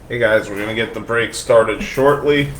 Hey guys, we're going to get the break started shortly.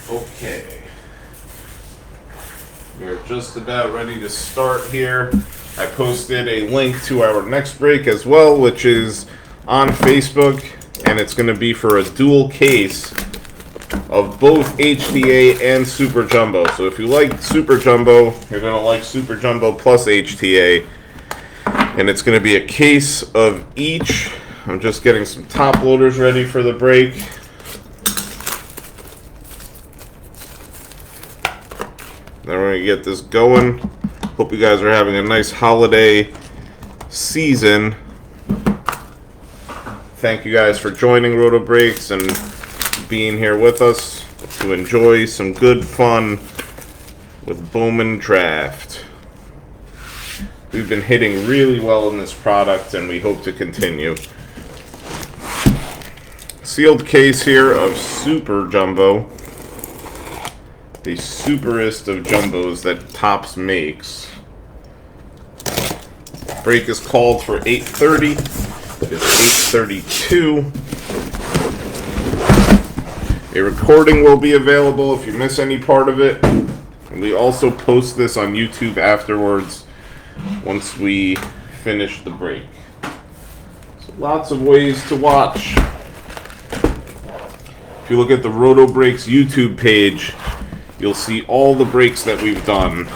Okay. We're just about ready to start here. I posted a link to our next break as well, which is on Facebook, and it's going to be for a dual case of both HTA and Super Jumbo. So if you like Super Jumbo, you're going to like Super Jumbo plus HTA. And it's going to be a case of each. I'm just getting some top loaders ready for the break. Then we're going to get this going. Hope you guys are having a nice holiday season. Thank you guys for joining Roto Breaks and being here with us to enjoy some good fun with Bowman Draft. We've been hitting really well in this product and we hope to continue. Sealed case here of Super Jumbo. The superest of jumbos that Topps makes. Break is called for 8:30. It's 8:32. A recording will be available if you miss any part of it. And we also post this on YouTube afterwards once we finish the break. So lots of ways to watch. If you look at the Roto Breaks YouTube page, you'll see all the breaks that we've done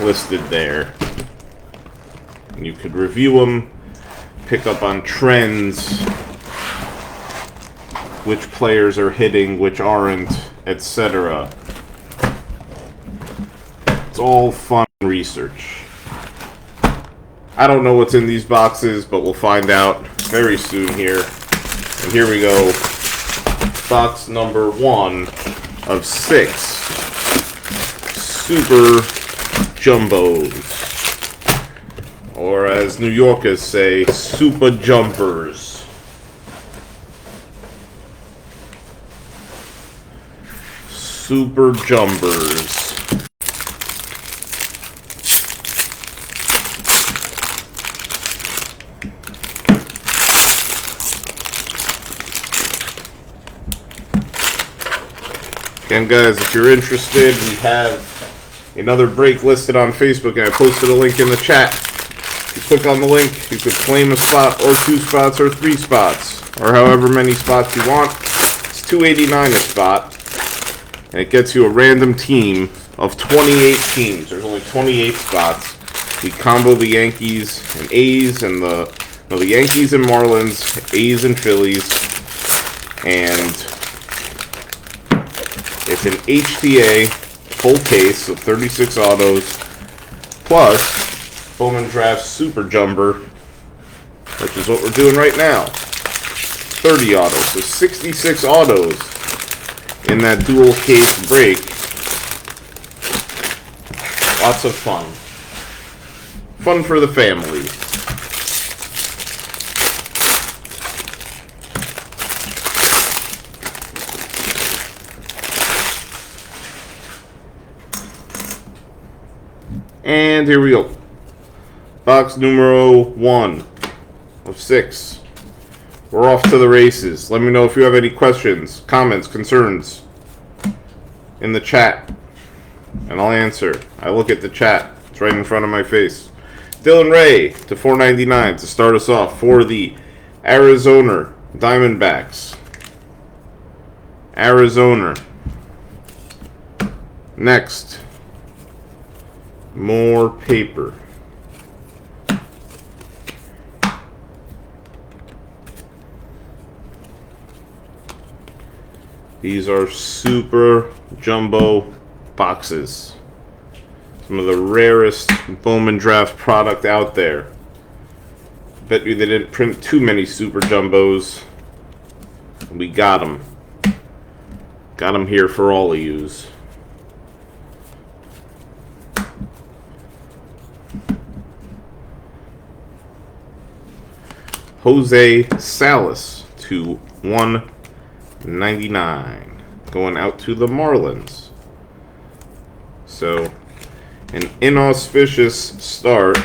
listed there. And you could review them, pick up on trends, which players are hitting, which aren't, etc. It's all fun research. I don't know what's in these boxes, but we'll find out very soon here. And here we go. Box number 1 of 6. Super Jumbos, or as New Yorkers say, Super Jumpers. Super Jumpers. Again, guys, if you're interested, we have another break listed on Facebook, and I posted a link in the chat. If you click on the link, you could claim a spot, or 2 spots, or 3 spots, or however many spots you want. It's $2.89 a spot, and it gets you a random team of 28 teams. There's only 28 spots. We combo the Yankees and A's, and the Yankees and Marlins, A's and Phillies, and it's an HTA full case of 36 autos, plus Bowman Draft Super Jumper, which is what we're doing right now. 30 autos, so 66 autos in that dual case break. Lots of fun. Fun for the family. And here we go. Box numero 1 of 6. We're off to the races. Let me know if you have any questions, comments, concerns in the chat, and I'll answer. I look at the chat. It's right in front of my face. Dylan Ray to $4.99 to start us off for the Arizona Diamondbacks. Arizona. Next. More paper. These are super jumbo boxes. Some of the rarest Bowman draft product out there. Bet you they didn't print too many super jumbos. We got them. Got them here for all of yous. Jose Salas to $1.99, going out to the Marlins. So, an inauspicious start,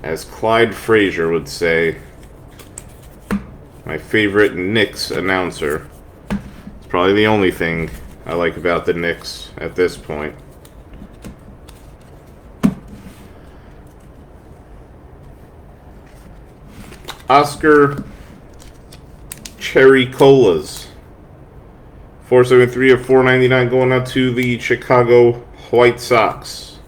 as Clyde Frazier would say, my favorite Knicks announcer. It's probably the only thing I like about the Knicks at this point. Oscar Cherry Colas, 473 of 499, going out to the Chicago White Sox.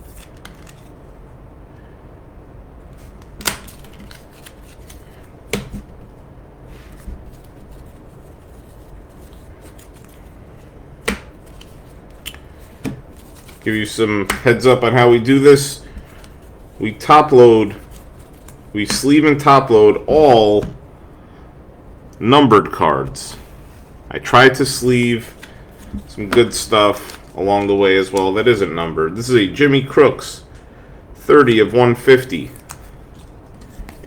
Give you some heads up on how we do this. We top load. We sleeve and top load all numbered cards. I tried to sleeve some good stuff along the way as well that isn't numbered. This is a Jimmy Crooks, 30 of 150.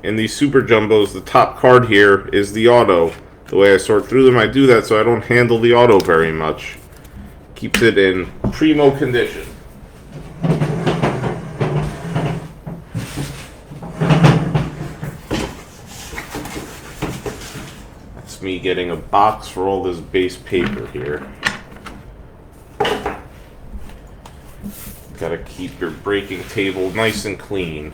In these Super Jumbos, the top card here is the auto. The way I sort through them, I do that so I don't handle the auto very much. Keeps it in primo condition. Me getting a box for all this base paper here. Gotta keep your breaking table nice and clean.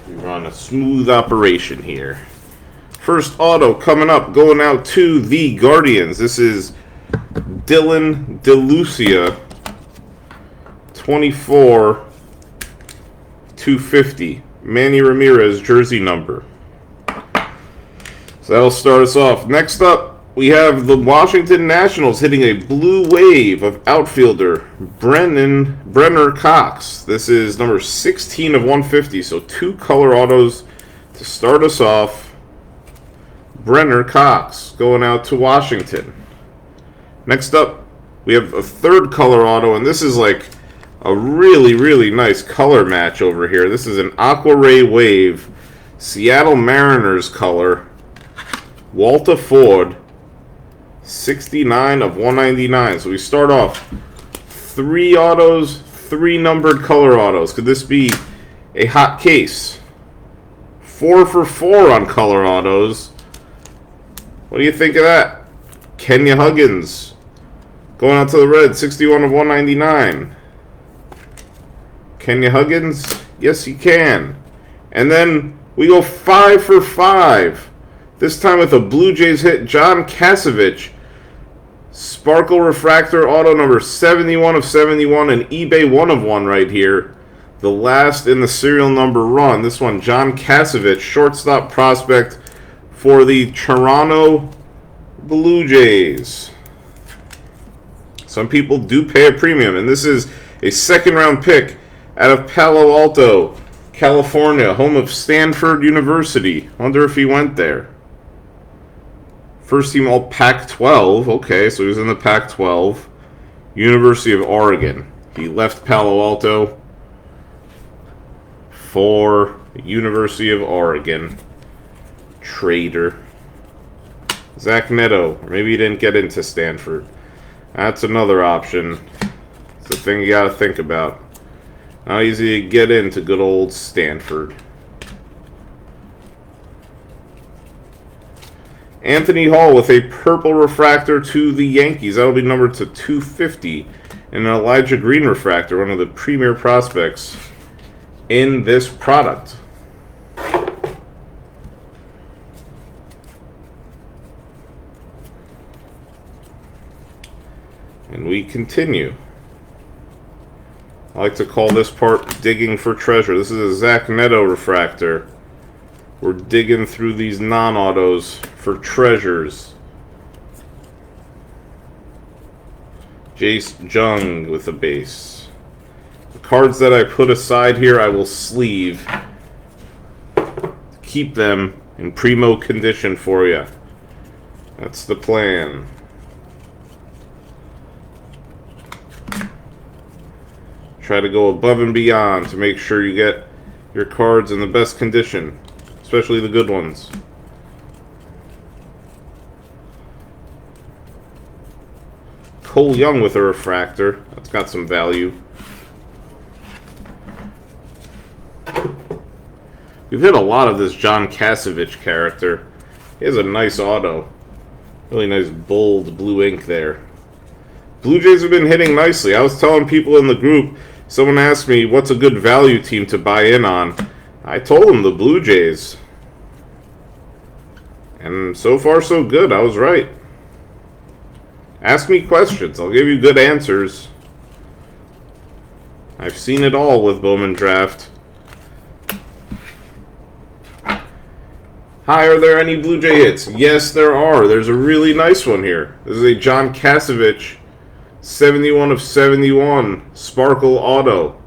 We run a smooth operation here. First auto coming up, going out to the Guardians. This is Dylan DeLucia, 24 250. Manny Ramirez jersey number. So that'll start us off. Next up, we have the Washington Nationals hitting a blue wave of outfielder Brenner Cox. This is number 16 of 150, so 2 color autos to start us off. Brenner Cox going out to Washington. Next up, we have a 3rd color auto, and this is like a really, really nice color match over here. This is an Aqua Ray Wave, Seattle Mariners color, Walter Ford, 69 of 199. So we start off 3 autos, 3 numbered color autos. Could this be a hot case? 4 for 4 on color autos. What do you think of that? Kenya Huggins going out to the Reds, 61 of 199. Kenya Huggins? Yes, he can. And then we go 5 for 5. This time with a Blue Jays hit, John Kasevich. Sparkle Refractor auto number 71 of 71, and eBay 1 of 1 right here. The last in the serial number run. This one, John Kasevich, shortstop prospect for the Toronto Blue Jays. Some people do pay a premium, and this is a 2nd round pick out of Palo Alto, California, home of Stanford University. Wonder if he went there. First team all Pac-12. Okay, so he was in the Pac-12. University of Oregon. He left Palo Alto for University of Oregon. Traitor. Zach Neto. Or maybe he didn't get into Stanford. That's another option. It's the thing you got to think about. How easy to get into good old Stanford. Anthony Hall with a purple refractor to the Yankees. That'll be numbered to 250. And an Elijah Green refractor, one of the premier prospects in this product. And we continue. I like to call this part digging for treasure. This is a Zach Neto refractor. We're digging through these non-autos for treasures. Jace Jung with a base. The cards that I put aside here, I will sleeve. Keep them in primo condition for you. That's the plan. Try to go above and beyond to make sure you get your cards in the best condition. Especially the good ones. Cole Young with a refractor. That's got some value. We've hit a lot of this John Kasevich character. He has a nice auto. Really nice bold blue ink there. Blue Jays have been hitting nicely. I was telling people in the group, someone asked me what's a good value team to buy in on. I told them the Blue Jays. And so far so good. I was right. Ask me questions. I'll give you good answers. I've seen it all with Bowman Draft. Hi, are there any Blue Jay hits? Yes, there are. There's a really nice one here. This is a John Kasevich 71 of 71 Sparkle Auto.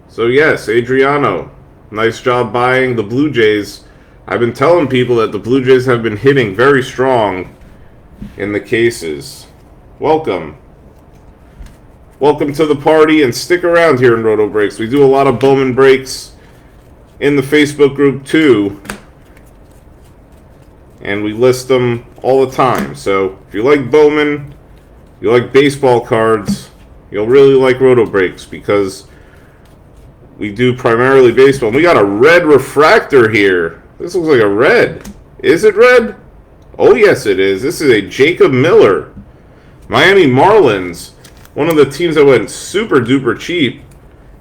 So yes, Adriano, nice job buying the Blue Jays. I've been telling people that the Blue Jays have been hitting very strong in the cases. Welcome. Welcome to the party, and stick around here in Roto Breaks. We do a lot of Bowman breaks in the Facebook group too. And we list them all the time. So if you like Bowman, you like baseball cards, you'll really like Roto Breaks because we do primarily baseball. And we got a red refractor here. This looks like a red. Is it red? Oh, yes, it is. This is a Jacob Miller. Miami Marlins. One of the teams that went super duper cheap.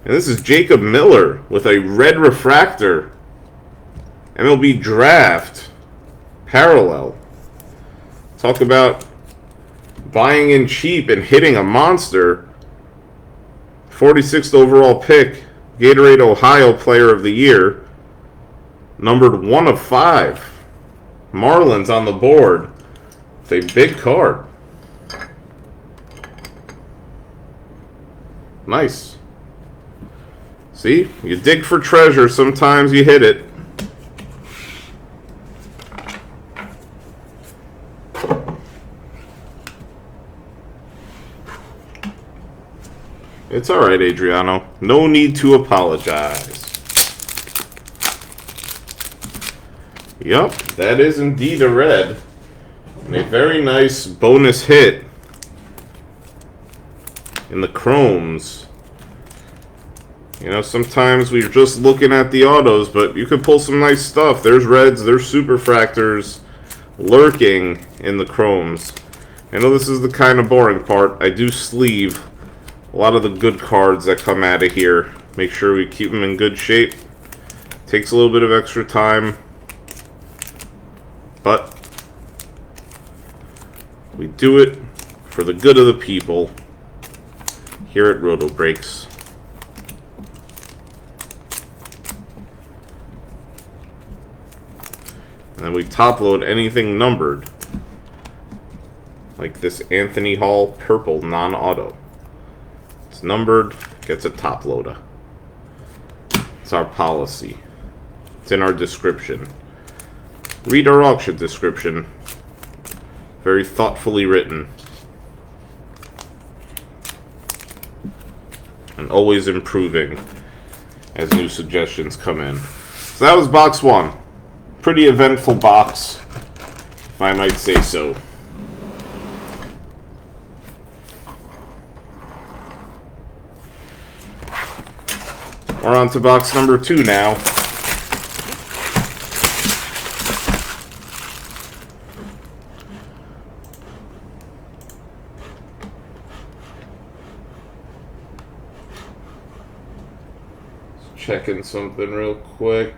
And this is Jacob Miller with a red refractor. MLB Draft. Parallel. Talk about buying in cheap and hitting a monster. 46th overall pick. Gatorade Ohio Player of the Year. Numbered 1 of 5. Marlins on the board. It's a big card. Nice. See? You dig for treasure. Sometimes you hit it. It's alright, Adriano. No need to apologize. Yup, that is indeed a red. And a very nice bonus hit in the chromes. You know, sometimes we're just looking at the autos, but you could pull some nice stuff. There's reds, there's superfractors lurking in the chromes. I know this is the kind of boring part. I do sleeve a lot of the good cards that come out of here. Make sure we keep them in good shape. Takes a little bit of extra time, but we do it for the good of the people here at Roto Breaks. And then we top load anything numbered, like this Anthony Hall purple non-auto. It's numbered, gets a top loader. It's our policy. It's in our description. Read our auction description. Very thoughtfully written. And always improving as new suggestions come in. So that was box 1. Pretty eventful box, if I might say so. We're on to box number 2 now. Checking something real quick.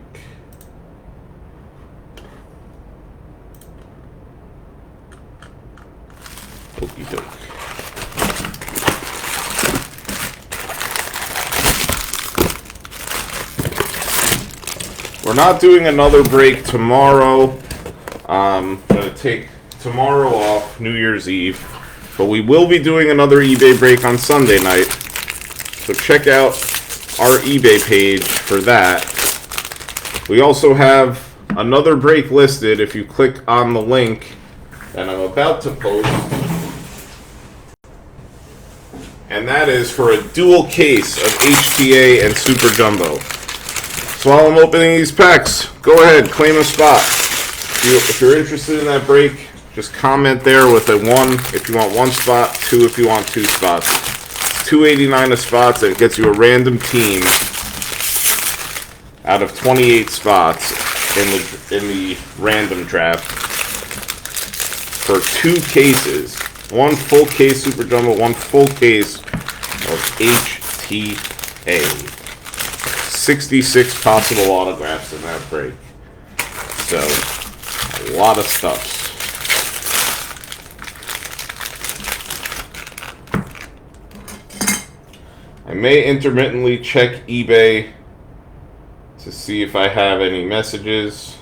Okie doke. We're not doing another break tomorrow. I'm going to take tomorrow off, New Year's Eve. But we will be doing another eBay break on Sunday night. So check out our eBay page for that. We also have another break listed if you click on the link that I'm about to post. And that is for a dual case of HTA and Super Jumbo. So while I'm opening these packs, go ahead, claim a spot. If you're interested in that break, just comment there with a 1 if you want 1 spot, 2 if you want 2 spots. It's $2.89 a spot, and it gets you a random team out of 28 spots in the random draft for 2 cases. 1 full case Super Jumbo, 1 full case of HTA. 66 possible autographs in that break. So, a lot of stuff. I may intermittently check eBay to see if I have any messages.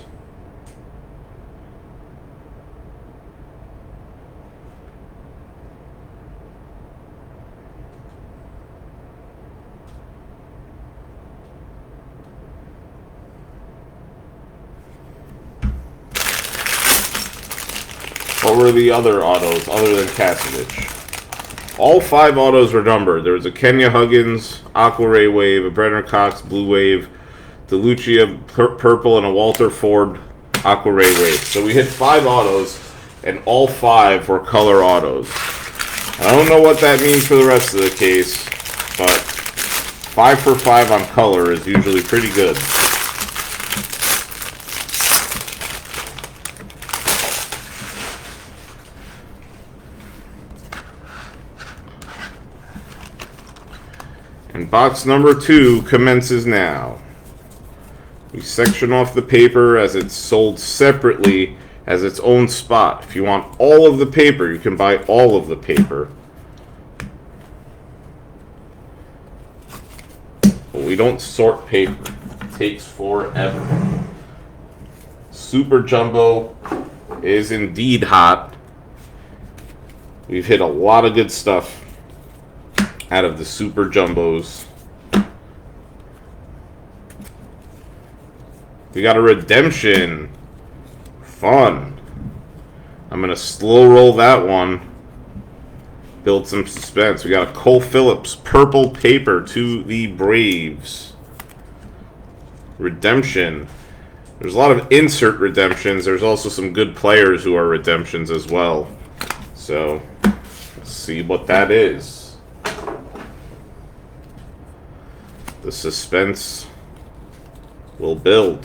What were the other autos other than Kasevich? All 5 autos were numbered. There was a Kenya Huggins, Aqua Ray Wave, a Brenner Cox Blue Wave, DeLucia Purple, and a Walter Ford Aqua Ray Wave. So we hit 5 autos, and all 5 were color autos. I don't know what that means for the rest of the case, but 5 for 5 on color is usually pretty good. And box number 2 commences now. We section off the paper as it's sold separately as its own spot. If you want all of the paper, you can buy all of the paper. But we don't sort paper. It takes forever. Super Jumbo is indeed hot. We've hit a lot of good stuff out of the Super Jumbos. We got a redemption. Fun. I'm going to slow roll that one. Build some suspense. We got a Cole Phillips purple paper to the Braves. Redemption. There's a lot of insert redemptions. There's also some good players who are redemptions as well. So, let's see what that is. The suspense will build.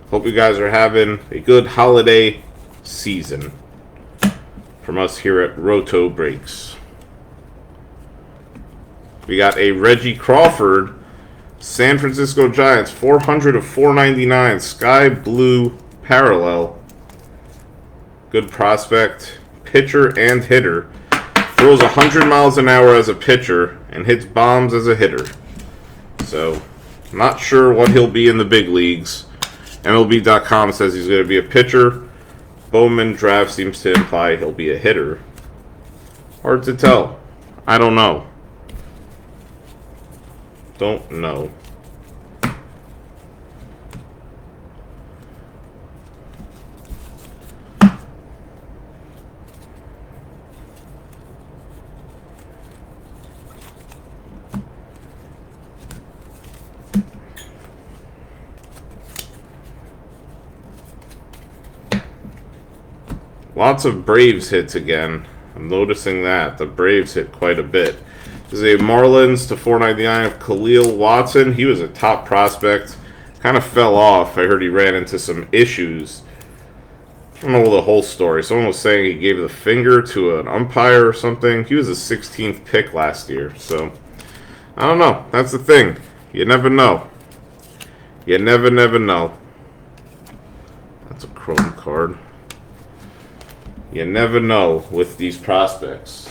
Hope you guys are having a good holiday season from us here at Roto Breaks. We got a Reggie Crawford, San Francisco Giants, 400 of 499, sky blue parallel. Good prospect, pitcher and hitter. Throws 100 miles an hour as a pitcher and hits bombs as a hitter. So, not sure what he'll be in the big leagues. MLB.com says he's going to be a pitcher. Bowman draft seems to imply he'll be a hitter. Hard to tell. I don't know. Lots of Braves hits again. I'm noticing that. The Braves hit quite a bit. This is a Marlins to 499 of Khalil Watson. He was a top prospect. Kind of fell off. I heard he ran into some issues. I don't know the whole story. Someone was saying he gave the finger to an umpire or something. He was a 16th pick last year. So, I don't know. That's the thing. You never know. You never know. That's a chrome card. You never know with these prospects.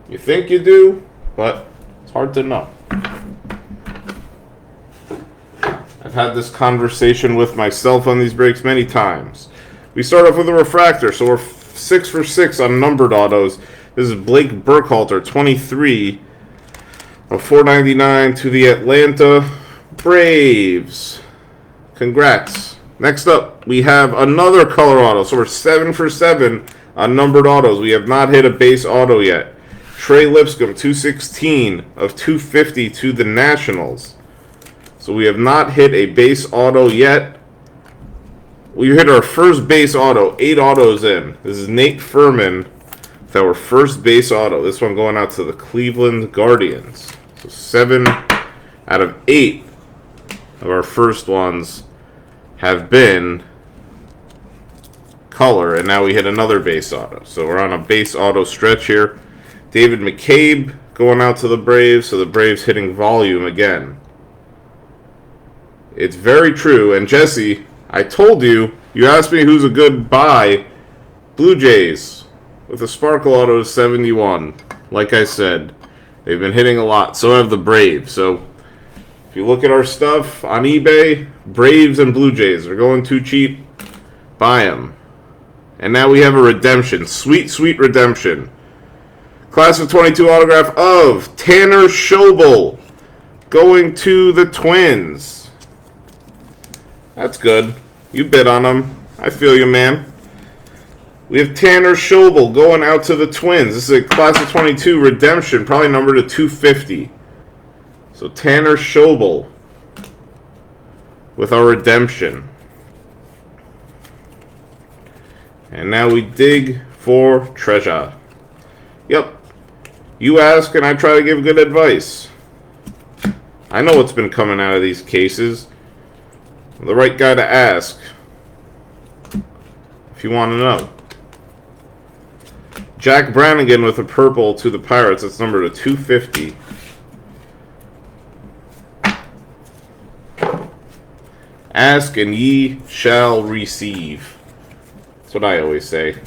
You think you do, but it's hard to know. I've had this conversation with myself on these breaks many times. We start off with a refractor, so we're 6 for 6 on numbered autos. This is Blake Burkhalter, 23 of 499 to the Atlanta Braves. Congrats. Next up, we have another color auto, so we're 7 for 7 on numbered autos. We have not hit a base auto yet. Trey Lipscomb, 216 of 250 to the Nationals. So we have not hit a base auto yet. We hit our first base auto, 8 autos in. This is Nate Furman with our first base auto. This one going out to the Cleveland Guardians. So 7 out of 8 of our first ones have been color, and now we hit another base auto. So we're on a base auto stretch here. David McCabe going out to the Braves, so the Braves hitting volume again. It's very true, and Jesse, I told you, you asked me who's a good buy. Blue Jays with a sparkle auto 71. Like I said, they've been hitting a lot. So have the Braves. So if you look at our stuff on eBay, Braves and Blue Jays are going too cheap. Buy them. And now we have a redemption. Sweet, sweet redemption. Class of 22 autograph of Tanner Schobel going to the Twins. That's good. You bid on them. I feel you, man. We have Tanner Schobel going out to the Twins. This is a class of 22 redemption, probably numbered to 250. So Tanner Schobel with our redemption. And now we dig for treasure. Yep. You ask and I try to give good advice. I know what's been coming out of these cases. I'm the right guy to ask if you want to know. Jack Brannigan with a purple to the Pirates. That's numbered to 250. Ask and ye shall receive. That's what I always say.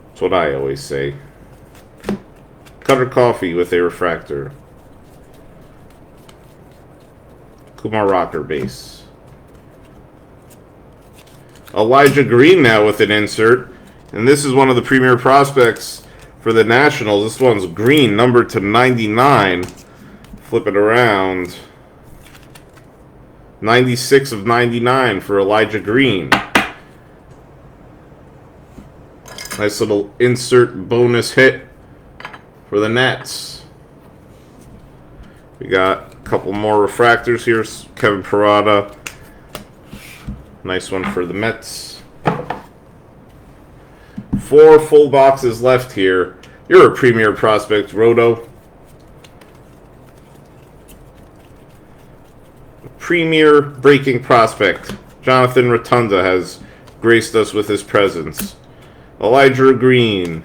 That's what I always say. Cutter Coffee with a refractor. Kumar Rocker base. Elijah Green now with an insert. And this is one of the premier prospects for the Nationals. This one's green, numbered to 99. Flip it around. 96 of 99 for Elijah Green. Nice little insert bonus hit for the Nets. We got a couple more refractors here. Kevin Parada. Nice one for the Mets. 4 full boxes left here. You're a premier prospect, Roto. Premier breaking prospect. Jonathan Rotunda has graced us with his presence. Elijah Green.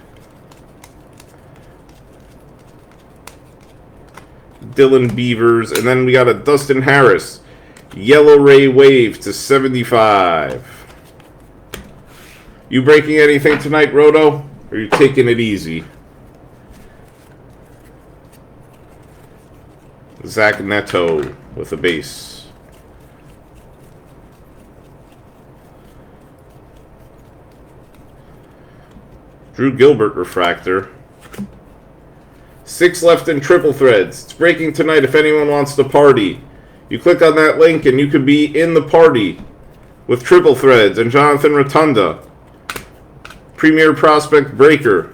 Dylan Beavers. And then we got a Dustin Harris. Yellow Ray Wave to 75. You breaking anything tonight, Roto? Or are you taking it easy? Zach Neto with a base. Drew Gilbert refractor. 6 left in triple threads. It's breaking tonight if anyone wants to party. You click on that link and you could be in the party with triple threads and Jonathan Rotunda. Premier prospect breaker.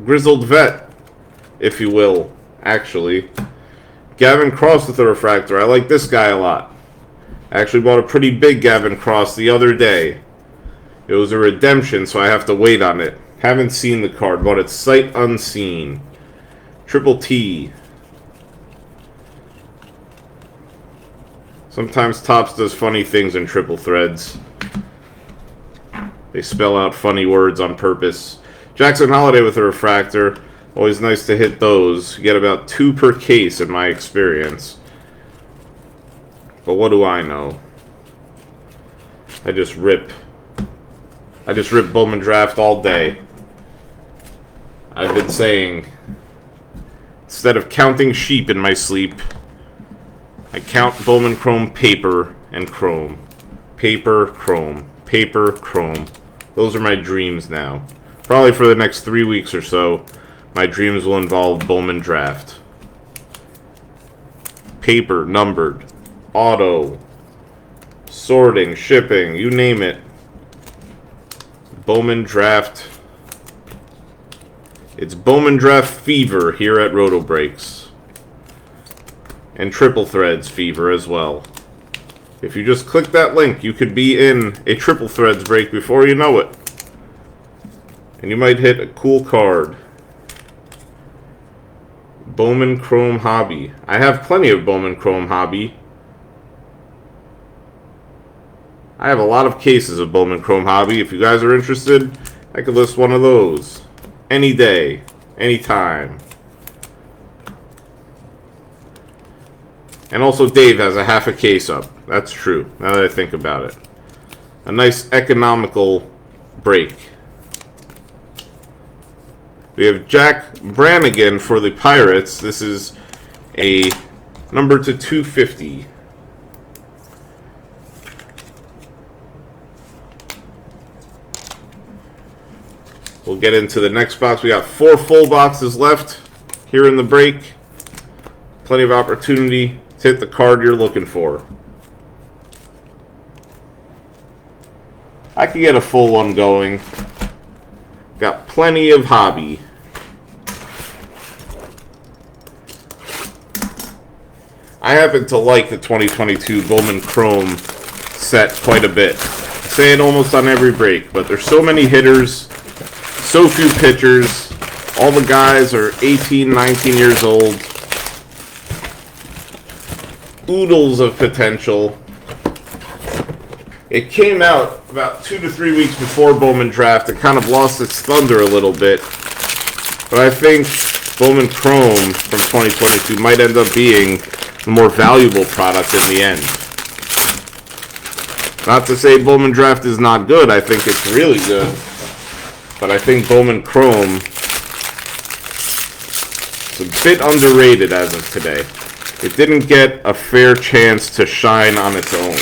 Grizzled vet, if you will, actually. Gavin Cross with a refractor. I like this guy a lot. I actually bought a pretty big Gavin Cross the other day. It was a redemption, so I have to wait on it. Haven't seen the card, bought it sight unseen. Triple T. Sometimes Topps does funny things in triple threads. They spell out funny words on purpose. Jackson Holiday with a refractor. Always nice to hit those. You get about 2 per case in my experience. But what do I know? I just rip Bowman Draft all day. I've been saying, instead of counting sheep in my sleep, I count Bowman Chrome paper and chrome. Paper, chrome. Paper, chrome. Those are my dreams now. Probably for the next 3 weeks or so, my dreams will involve Bowman Draft. Paper, numbered, auto, sorting, shipping, you name it. Bowman Draft. It's Bowman Draft fever here at Roto Breaks. And triple threads fever as well. If you just click that link, you could be in a triple threads break before you know it. And you might hit a cool card. Bowman Chrome Hobby. I have plenty of Bowman Chrome Hobby. I have a lot of cases of Bowman Chrome Hobby. If you guys are interested, I could list one of those. Any day. Anytime. And also Dave has a half a case up. That's true, now that I think about it. A nice economical break. We have Jack Brannigan for the Pirates. This is a number to 250. We'll get into the next box. We got 4 full boxes left here in the break. Plenty of opportunity to hit the card you're looking for. I could get a full one going. Got plenty of hobby. I happen to like the 2022 Bowman Chrome set quite a bit. I say it almost on every break, but there's so many hitters, so few pitchers. All the guys are 18, 19 years old. Oodles of potential. It came out about 2 to 3 weeks before Bowman Draft. It kind of lost its thunder a little bit. But I think Bowman Chrome from 2022 might end up being the more valuable product in the end. Not to say Bowman Draft is not good. I think it's really good. But I think Bowman Chrome is a bit underrated as of today. It didn't get a fair chance to shine on its own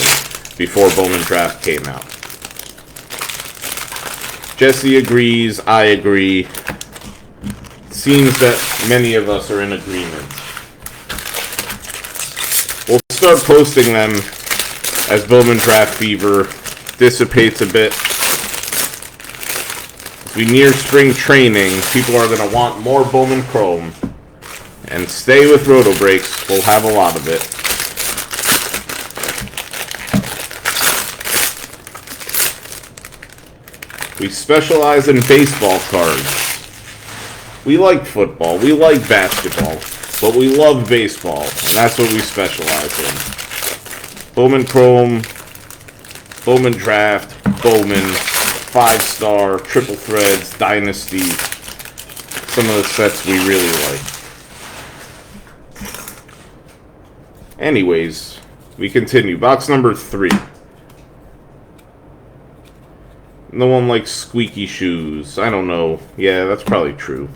before Bowman Draft came out. Jesse agrees, I agree. It seems that many of us are in agreement. We'll start posting them as Bowman Draft fever dissipates a bit. As we near spring training, people are going to want more Bowman Chrome. And stay with Roto Breaks, we'll have a lot of it. We specialize in baseball cards. We like football, we like basketball, but we love baseball, and that's what we specialize in. Bowman Chrome, Bowman Draft, Bowman, 5-star, triple threads, Dynasty, some of the sets we really like. Anyways, we continue. Box number 3. No one likes squeaky shoes. I don't know. Yeah, that's probably true.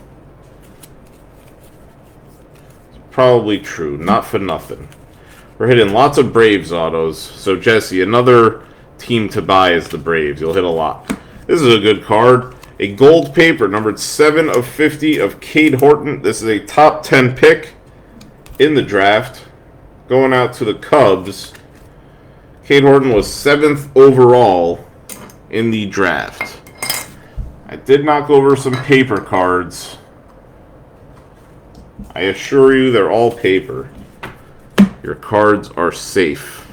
It's probably true. Not for nothing. We're hitting lots of Braves autos. So, Jesse, another team to buy is the Braves. You'll hit a lot. This is a good card. A gold paper, numbered 7 of 50 of Cade Horton. This is a top 10 pick in the draft. Going out to the Cubs. Cade Horton was 7th overall in the draft. I did knock over some paper cards. I assure you they're all paper. Your cards are safe.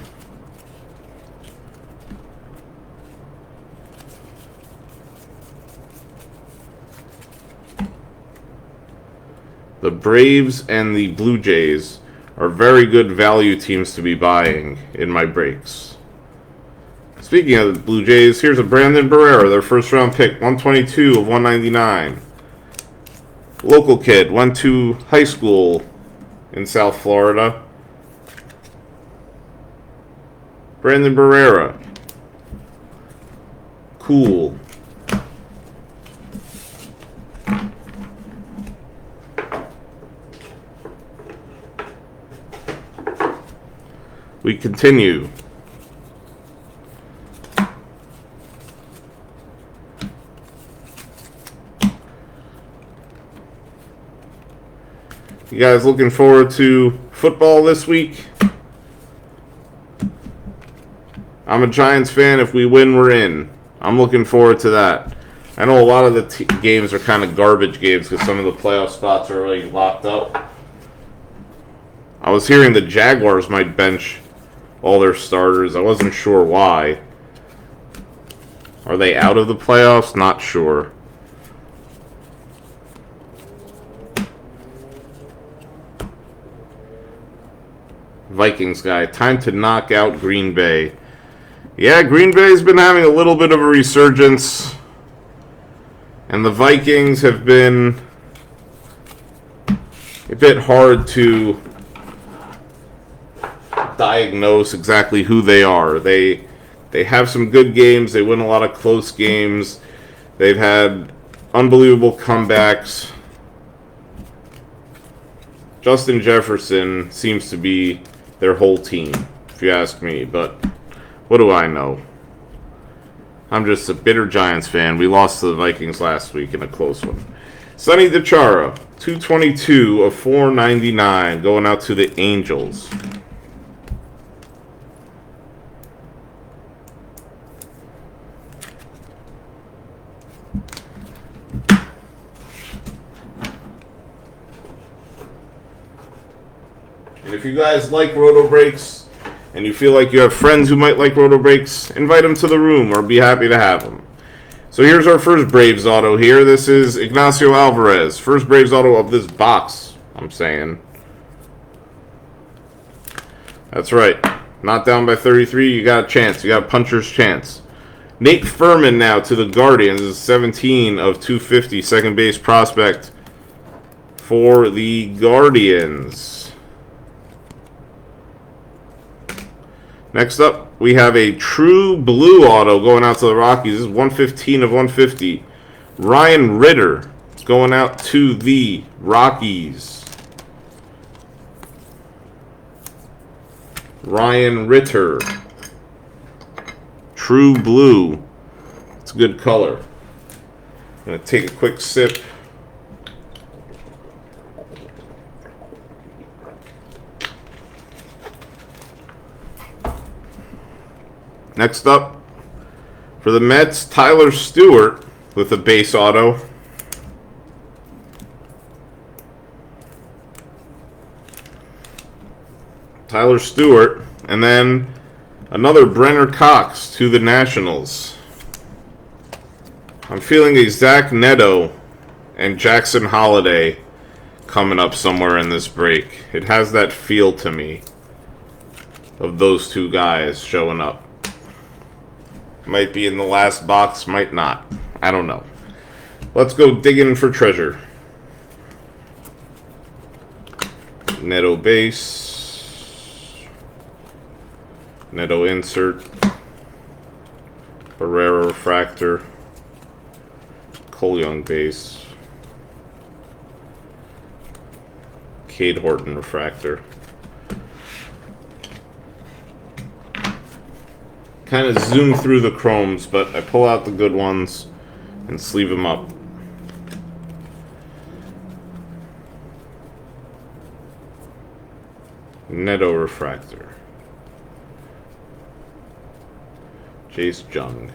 The Braves and the Blue Jays are very good value teams to be buying in my breaks. Speaking of the Blue Jays, here's a Brandon Barrera, their first round pick, 122 of 199. Local kid, went to high school in South Florida. Brandon Barrera. Cool. We continue. You guys looking forward to football this week? I'm a Giants fan. If we win, we're in. I'm looking forward to that. I know a lot of the games are kind of garbage games because some of the playoff spots are already locked up. I was hearing the Jaguars might bench all their starters. I wasn't sure why. Are they out of the playoffs? Not sure. Vikings guy. Time to knock out Green Bay. Yeah, Green Bay's been having a little bit of a resurgence. And the Vikings have been a bit hard to diagnose exactly who they are. They have some good games. They win a lot of close games. They've had unbelievable comebacks. Justin Jefferson seems to be their whole team, if you ask me. But what do I know? I'm just a bitter Giants fan. We lost to the Vikings last week in a close one. Sonny DiChiara, 222 of 499, going out to the Angels. And if you guys like Roto Breaks, and you feel like you have friends who might like Roto Breaks, invite them to the room or be happy to have them. So here's our first Braves auto here. This is Ignacio Alvarez. First Braves auto of this box, I'm saying. That's right. Not down by 33. You got a chance. You got a puncher's chance. Nate Furman now to the Guardians. This is 17 of 250. Second base prospect for the Guardians. Next up, we have a true blue auto going out to the Rockies. This is 115 of 150. Ryan Ritter is going out to the Rockies. Ryan Ritter. True blue. It's a good color. I'm going to take a quick sip. Next up, for the Mets, Tyler Stewart with a base auto. Tyler Stewart. And then another Brenner Cox to the Nationals. I'm feeling a Zach Neto and Jackson Holiday coming up somewhere in this break. It has that feel to me of those two guys showing up. Might be in the last box, might not. I don't know. Let's go digging for treasure. Neto base. Neto insert. Barrera refractor. Cole Young base. Cade Horton refractor. Kind of zoom through the chromes, but I pull out the good ones and sleeve them up. Neto refractor. Jace Jung.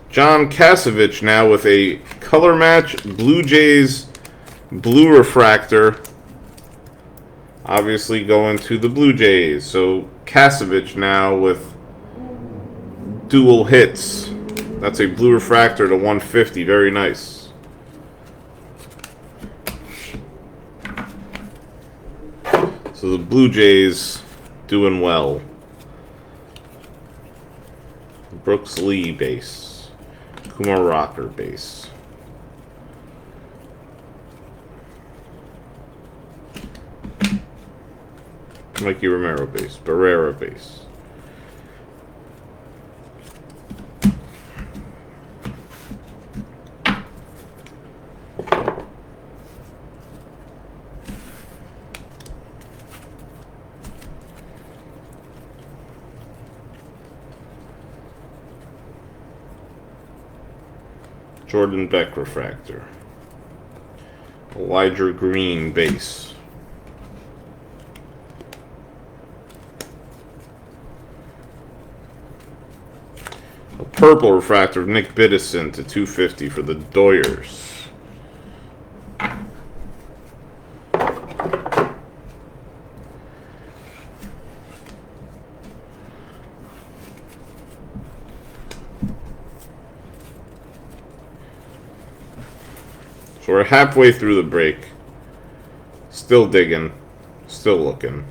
John Kasevich now with a color match Blue Jays blue refractor. Obviously going to the Blue Jays. So Kasevich now with dual hits. That's a blue refractor to 150. Very nice. So the Blue Jays doing well. Brooks Lee base. Kumar Rocker base. Mikey Romero base. Barrera base. Jordan Beck refractor. Elijah Green base. A purple refractor of Nick Biddison to 250 for the Doyers. So we're halfway through the break. Still digging. Still looking.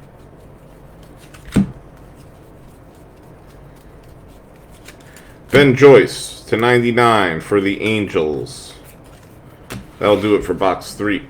Ben Joyce to 99 for the Angels. That'll do it for box 3.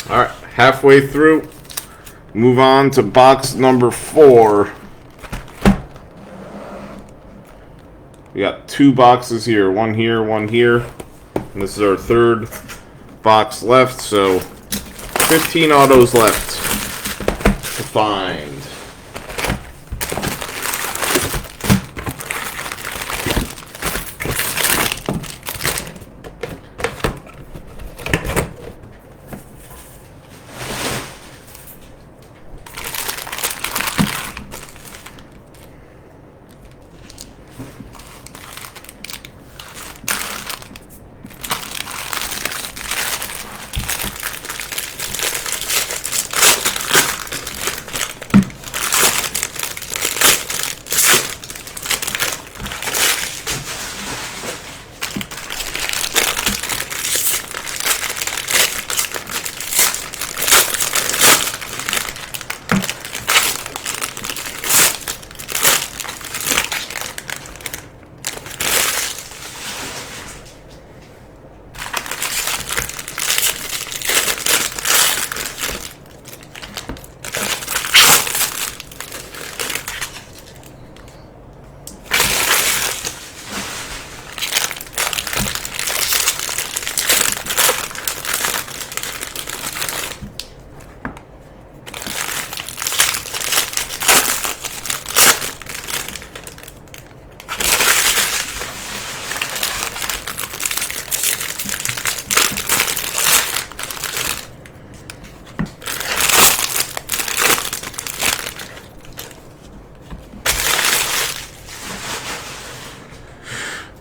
Alright, halfway through. Move on to box number 4. We got 2 boxes here. One here, one here. And this is our 3rd box left, so 15 autos left to find.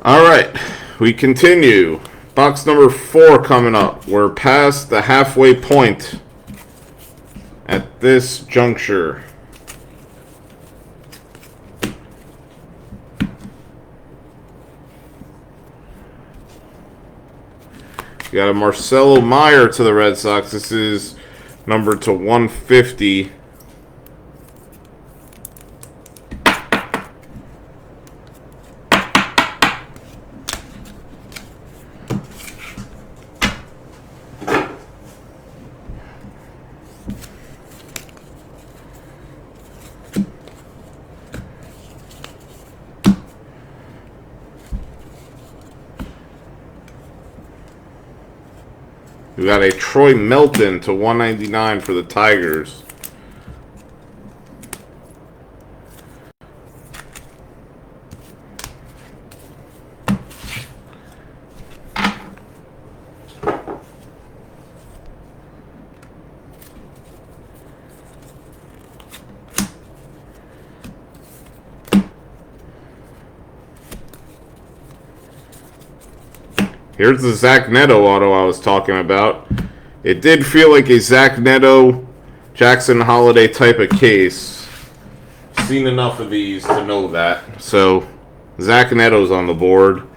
Alright, we continue. Box number 4 coming up. We're past the halfway point at this juncture. We got a Marcelo Meyer to the Red Sox. This is numbered to 150. We got a Troy Melton to 199 for the Tigers. Here's the Zach Neto auto I was talking about. It did feel like a Zach Neto, Jackson Holiday type of case. Seen enough of these to know that. So, Zach Neto's on the board.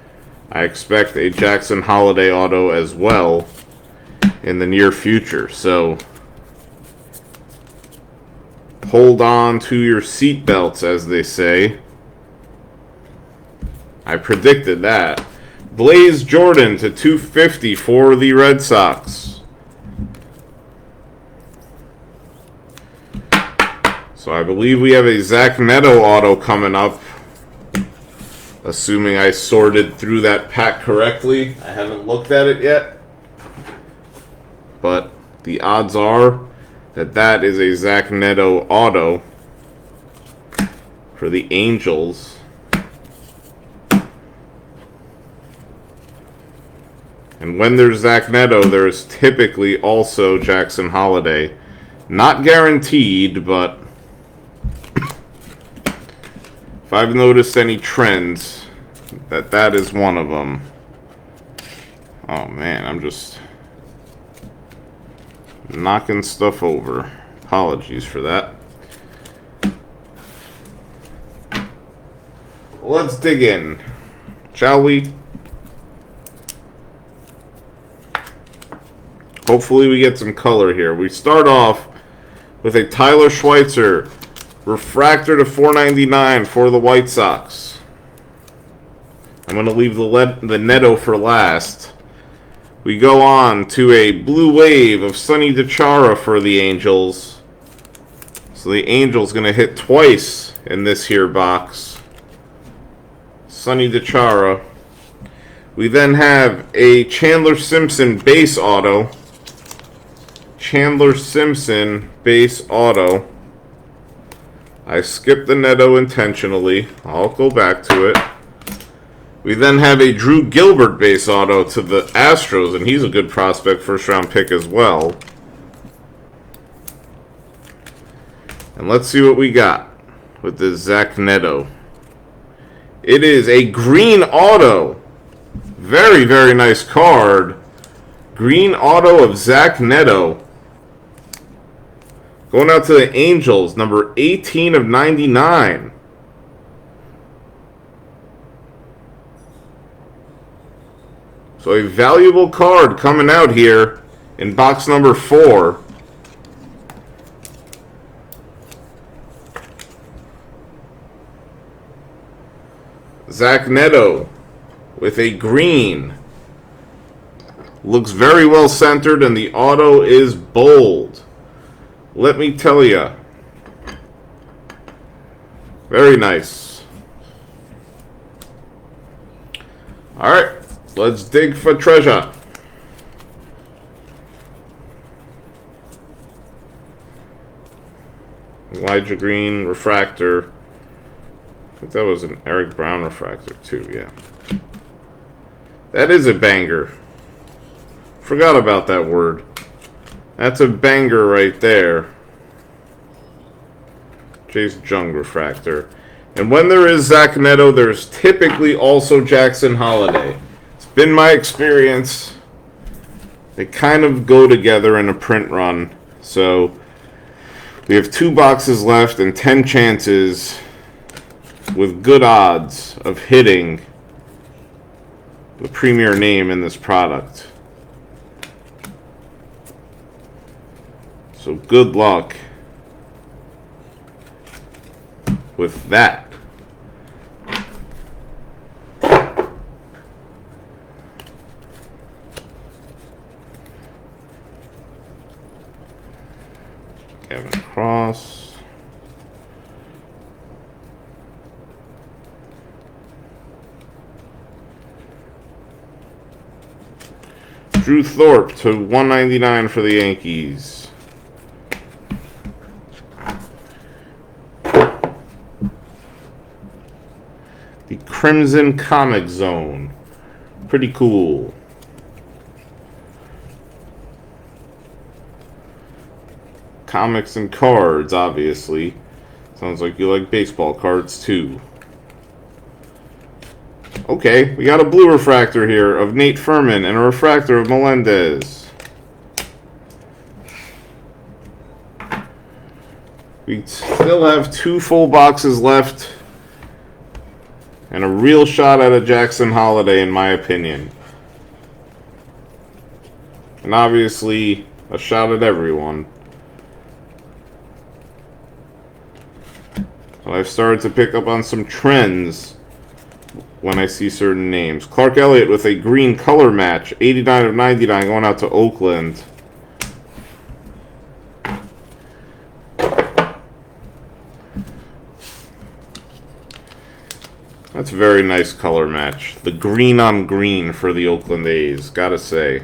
I expect a Jackson Holiday auto as well in the near future. So, hold on to your seatbelts, as they say. I predicted that. Blaze Jordan to 250 for the Red Sox. So I believe we have a Zach Neto auto coming up. Assuming I sorted through that pack correctly. I haven't looked at it yet. But the odds are that that is a Zach Neto auto for the Angels. And when there's Zach Neto, there's typically also Jackson Holiday. Not guaranteed, but if I've noticed any trends, that is one of them. Oh man, I'm just knocking stuff over. Apologies for that. Let's dig in, shall we? Hopefully we get some color here. We start off with a Tyler Schweitzer refractor to 499 for the White Sox. I'm going to leave the Neto for last. We go on to a Blue Wave of Sonny DiChiara for the Angels. So the Angels going to hit twice in this here box. Sonny DiChiara. We then have a Chandler Simpson base auto. Chandler Simpson base auto. I skipped the Neto intentionally. I'll go back to it. We then have a Drew Gilbert base auto to the Astros, and he's a good prospect, first round pick as well. And let's see what we got with this Zach Neto. It is a green auto. Very, very nice card. Green auto of Zach Neto. Going out to the Angels, number 18 of 99. So a valuable card coming out here in box number 4. Zach Neto with a green. Looks very well centered, and the auto is bold. Let me tell you. Very nice. Alright, let's dig for treasure. Elijah Green refractor. I think that was an Eric Brown refractor too, yeah. That is a banger. Forgot about that word. That's a banger right there. Jace Jung refractor. And when there is Zach Neto, there's typically also Jackson Holiday. It's been my experience. They kind of go together in a print run. So we have 2 boxes left and 10 chances with good odds of hitting the premier name in this product. So good luck with that. Kevin Cross. Drew Thorpe to 199 for the Yankees. The Crimson Comic Zone. Pretty cool. Comics and cards, obviously. Sounds like you like baseball cards, too. Okay, we got a blue refractor here of Nate Furman and a refractor of Melendez. We still have 2 full boxes left. And a real shot at a Jackson Holiday, in my opinion. And obviously, a shot at everyone. So I've started to pick up on some trends when I see certain names. Clark Elliott with a green color match. 89 of 99 going out to Oakland. That's a very nice color match. The green on green for the Oakland A's. Gotta say.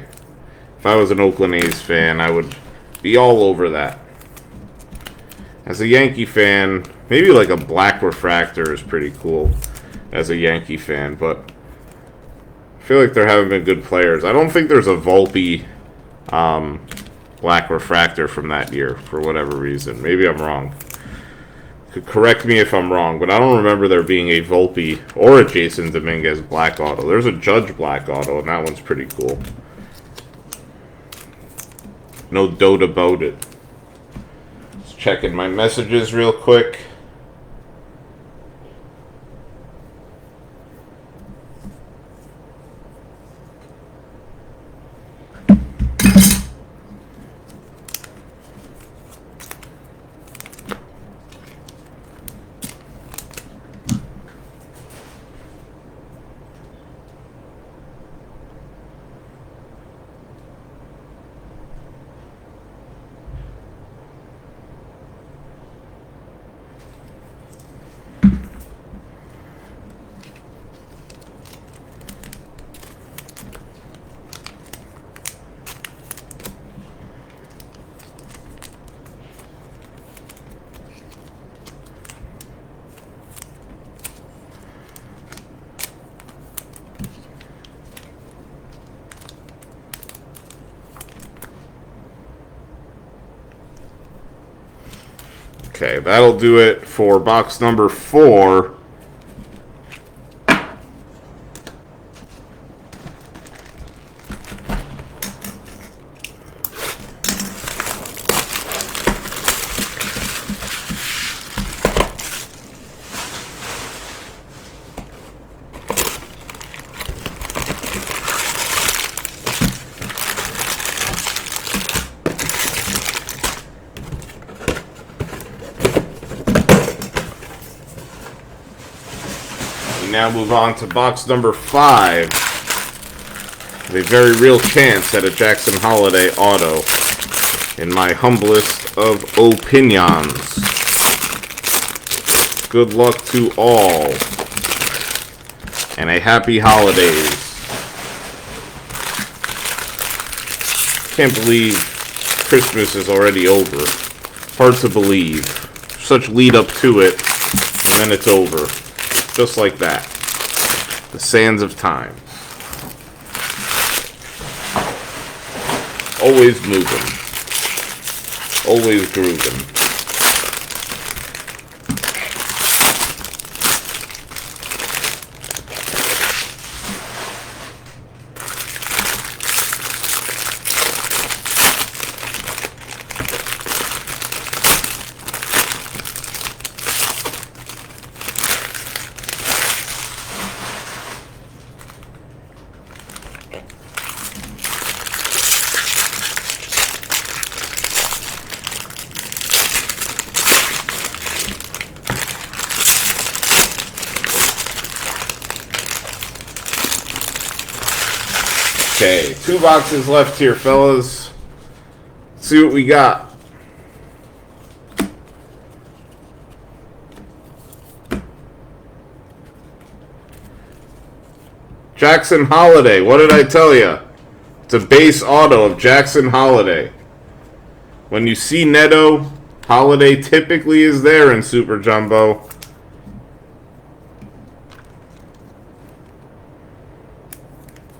If I was an Oakland A's fan, I would be all over that. As a Yankee fan, maybe like a black refractor is pretty cool as a Yankee fan, but I feel like there haven't been good players. I don't think there's a Volpe black refractor from that year for whatever reason. Maybe I'm wrong. Could correct me if I'm wrong, but I don't remember there being a Volpe or a Jason Dominguez black auto. There's a Judge black auto, and that one's pretty cool. No doubt about it. Just checking my messages real quick. Okay, that'll do it for box number 4. Now move on to box number 5. A very real chance at a Jackson Holiday auto, in my humblest of opinions. Good luck to all, and a happy holidays. Can't believe Christmas is already over. Hard to believe. Such lead up to it, and then it's over. Just like that. The sands of time. Always moving. Always grooving. Holiday. 2 boxes left here, fellas. Let's see what we got. Jackson Holiday. What did I tell you? It's a base auto of Jackson Holiday. When you see Neto, Holiday typically is there in Super Jumbo.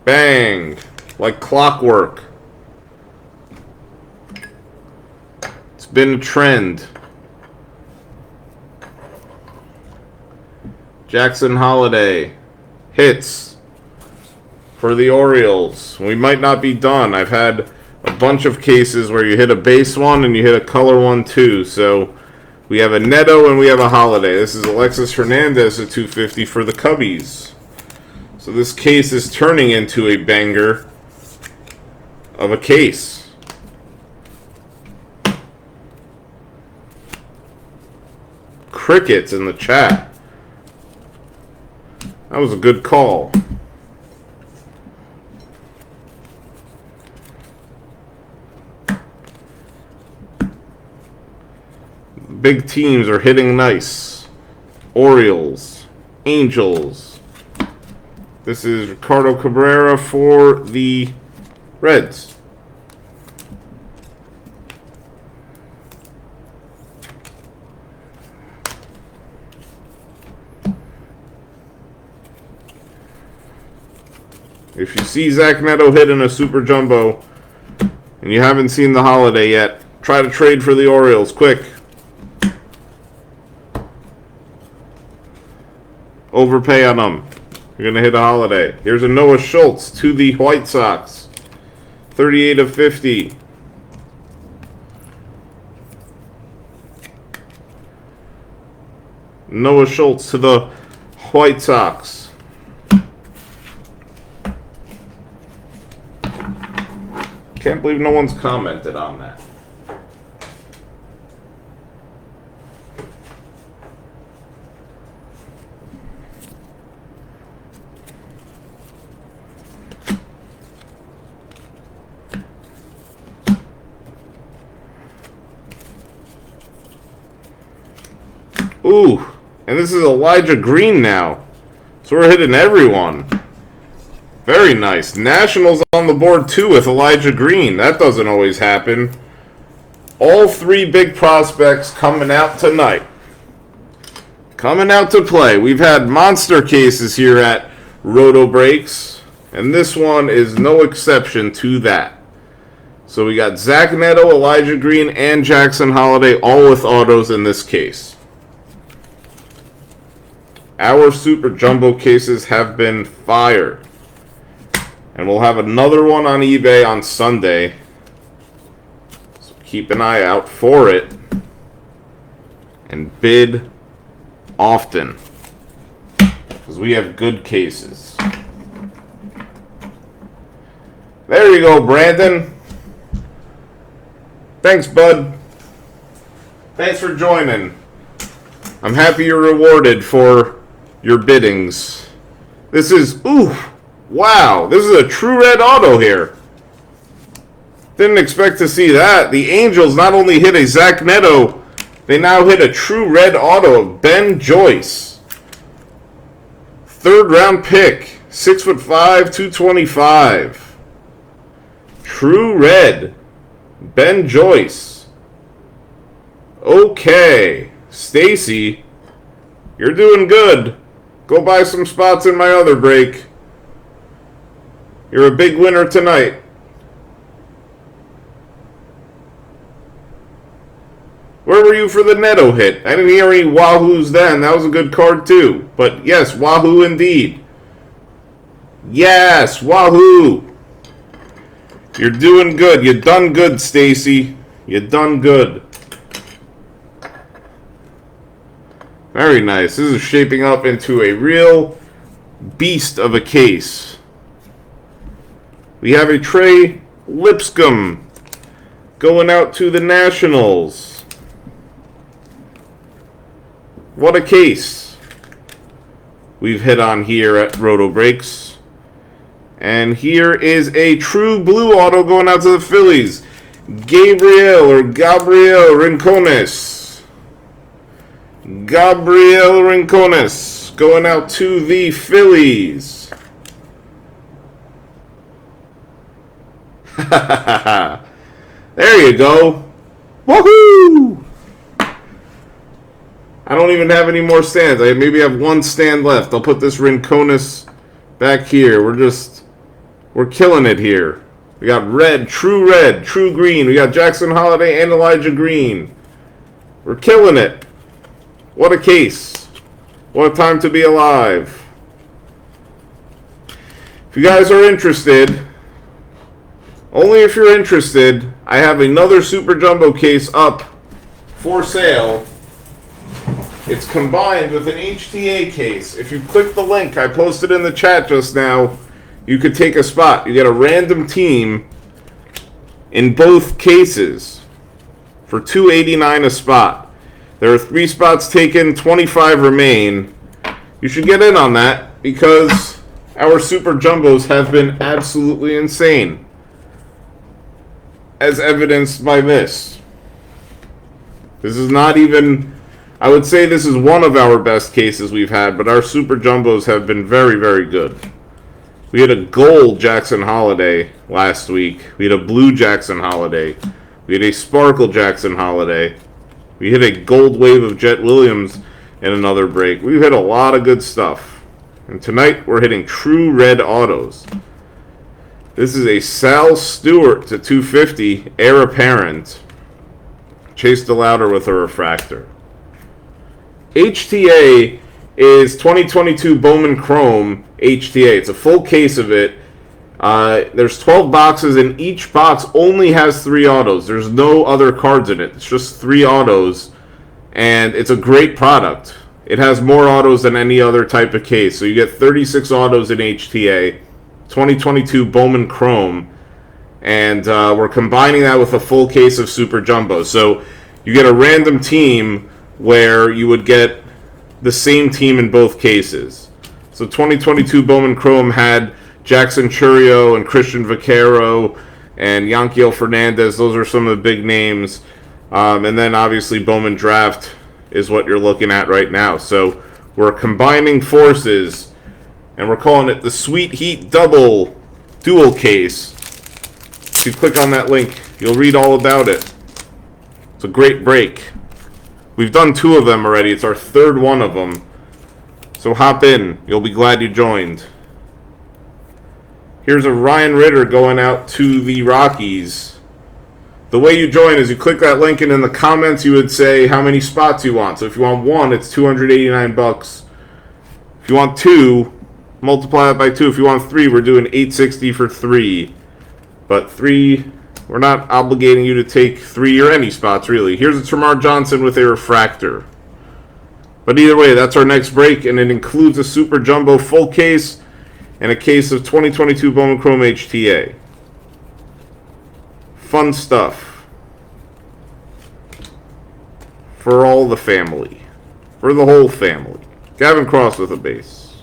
Bang! Like clockwork. It's been a trend. Jackson Holiday hits for the Orioles. We might not be done. I've had a bunch of cases where you hit a base one and you hit a color one too. So we have a Neto and we have a Holiday. This is Alexis Hernandez at 250 for the Cubbies. So this case is turning into a banger of a case. Crickets in the chat. That was a good call. Big teams are hitting nice. Orioles, Angels. This is Ricardo Cabrera for the Reds. If you see Zach Neto hit in a Super Jumbo and you haven't seen the Holiday yet, try to trade for the Orioles, quick. Overpay on them. You're going to hit a Holiday. Here's a Noah Schultz to the White Sox. 38 of 50. Noah Schultz to the White Sox. Can't believe no one's commented on that. Ooh, and this is Elijah Green now. So we're hitting everyone. Very nice. Nationals on the board too with Elijah Green. That doesn't always happen. All 3 big prospects coming out tonight. Coming out to play. We've had monster cases here at Roto Breaks, and this one is no exception to that. So we got Zach Neto, Elijah Green, and Jackson Holiday all with autos in this case. Our Super Jumbo cases have been fire. And we'll have another one on eBay on Sunday. So keep an eye out for it. And bid often. Because we have good cases. There you go, Brandon. Thanks, bud. Thanks for joining. I'm happy you're rewarded for your biddings. This is, ooh, wow, this is a true red auto here. Didn't expect to see that. The Angels not only hit a Zach Neto, they now hit a true red auto of Ben Joyce. 3rd round pick, 6'5", 225. True red, Ben Joyce. Okay, Stacy, you're doing good. Go buy some spots in my other break. You're a big winner tonight. Where were you for the Neto hit? I didn't hear any Wahoos then. That was a good card too. But yes, Wahoo indeed. Yes, Wahoo. You're doing good. You done good, Stacy. You done good. Very nice. This is shaping up into a real beast of a case. We have a Trey Lipscomb going out to the Nationals. What a case we've hit on here at Roto Breaks. And here is a true blue auto going out to the Phillies. Gabriel Rincones. Gabriel Rincones going out to the Phillies. There you go. Woohoo! I don't even have any more stands. I maybe have one stand left. I'll put this Rincones back here. We're killing it here. We got red, true green. We got Jackson Holiday and Elijah Green. We're killing it. What a case. What a time to be alive. If you guys are interested, only if you're interested, I have another Super Jumbo case up for sale. It's combined with an HTA case. If you click the link I posted in the chat just now, you could take a spot. You get a random team in both cases for $289 a spot. There are 3 spots taken, 25 remain. You should get in on that because our Super Jumbos have been absolutely insane, as evidenced by this. This is not even, I would say this is one of our best cases we've had, but our Super Jumbos have been very, very good. We had a gold Jackson Holiday last week. We had a blue Jackson Holiday. We had a sparkle Jackson Holiday. We hit a gold wave of Jet Williams in another break. We've hit a lot of good stuff. And tonight we're hitting true red autos. This is a Sal Stewart to 250, heir apparent. Chase DeLauder with a refractor. HTA is 2022 Bowman Chrome HTA. It's a full case of it. There's 12 boxes, and each box only has 3 autos. There's no other cards in it. It's just 3 autos, and it's a great product. It has more autos than any other type of case. So you get 36 autos in HTA, 2022 Bowman Chrome, and we're combining that with a full case of Super Jumbo. So you get a random team where you would get the same team in both cases. So 2022 Bowman Chrome had Jackson Churio and Christian Vaquero and Yanquiel Fernandez. Those are some of the big names. And then obviously Bowman Draft is what you're looking at right now. So we're combining forces, and we're calling it the Sweet Heat Double Dual Case. If you click on that link, you'll read all about it. It's a great break. We've done 2 of them already. It's our 3rd one of them. So hop in. You'll be glad you joined. Here's a Ryan Ritter going out to the Rockies. The way you join is you click that link, and in the comments you would say how many spots you want. So if you want 1, it's $289. If you want 2, multiply it by 2. If you want 3, we're doing $860 for 3. But 3, we're not obligating you to take 3 or any spots, really. Here's a Tamar Johnson with a refractor. But either way, that's our next break, and it includes a Super Jumbo full case and a case of 2022 Bowman Chrome HTA. Fun stuff. For all the family. For the whole family. Gavin Cross with a base.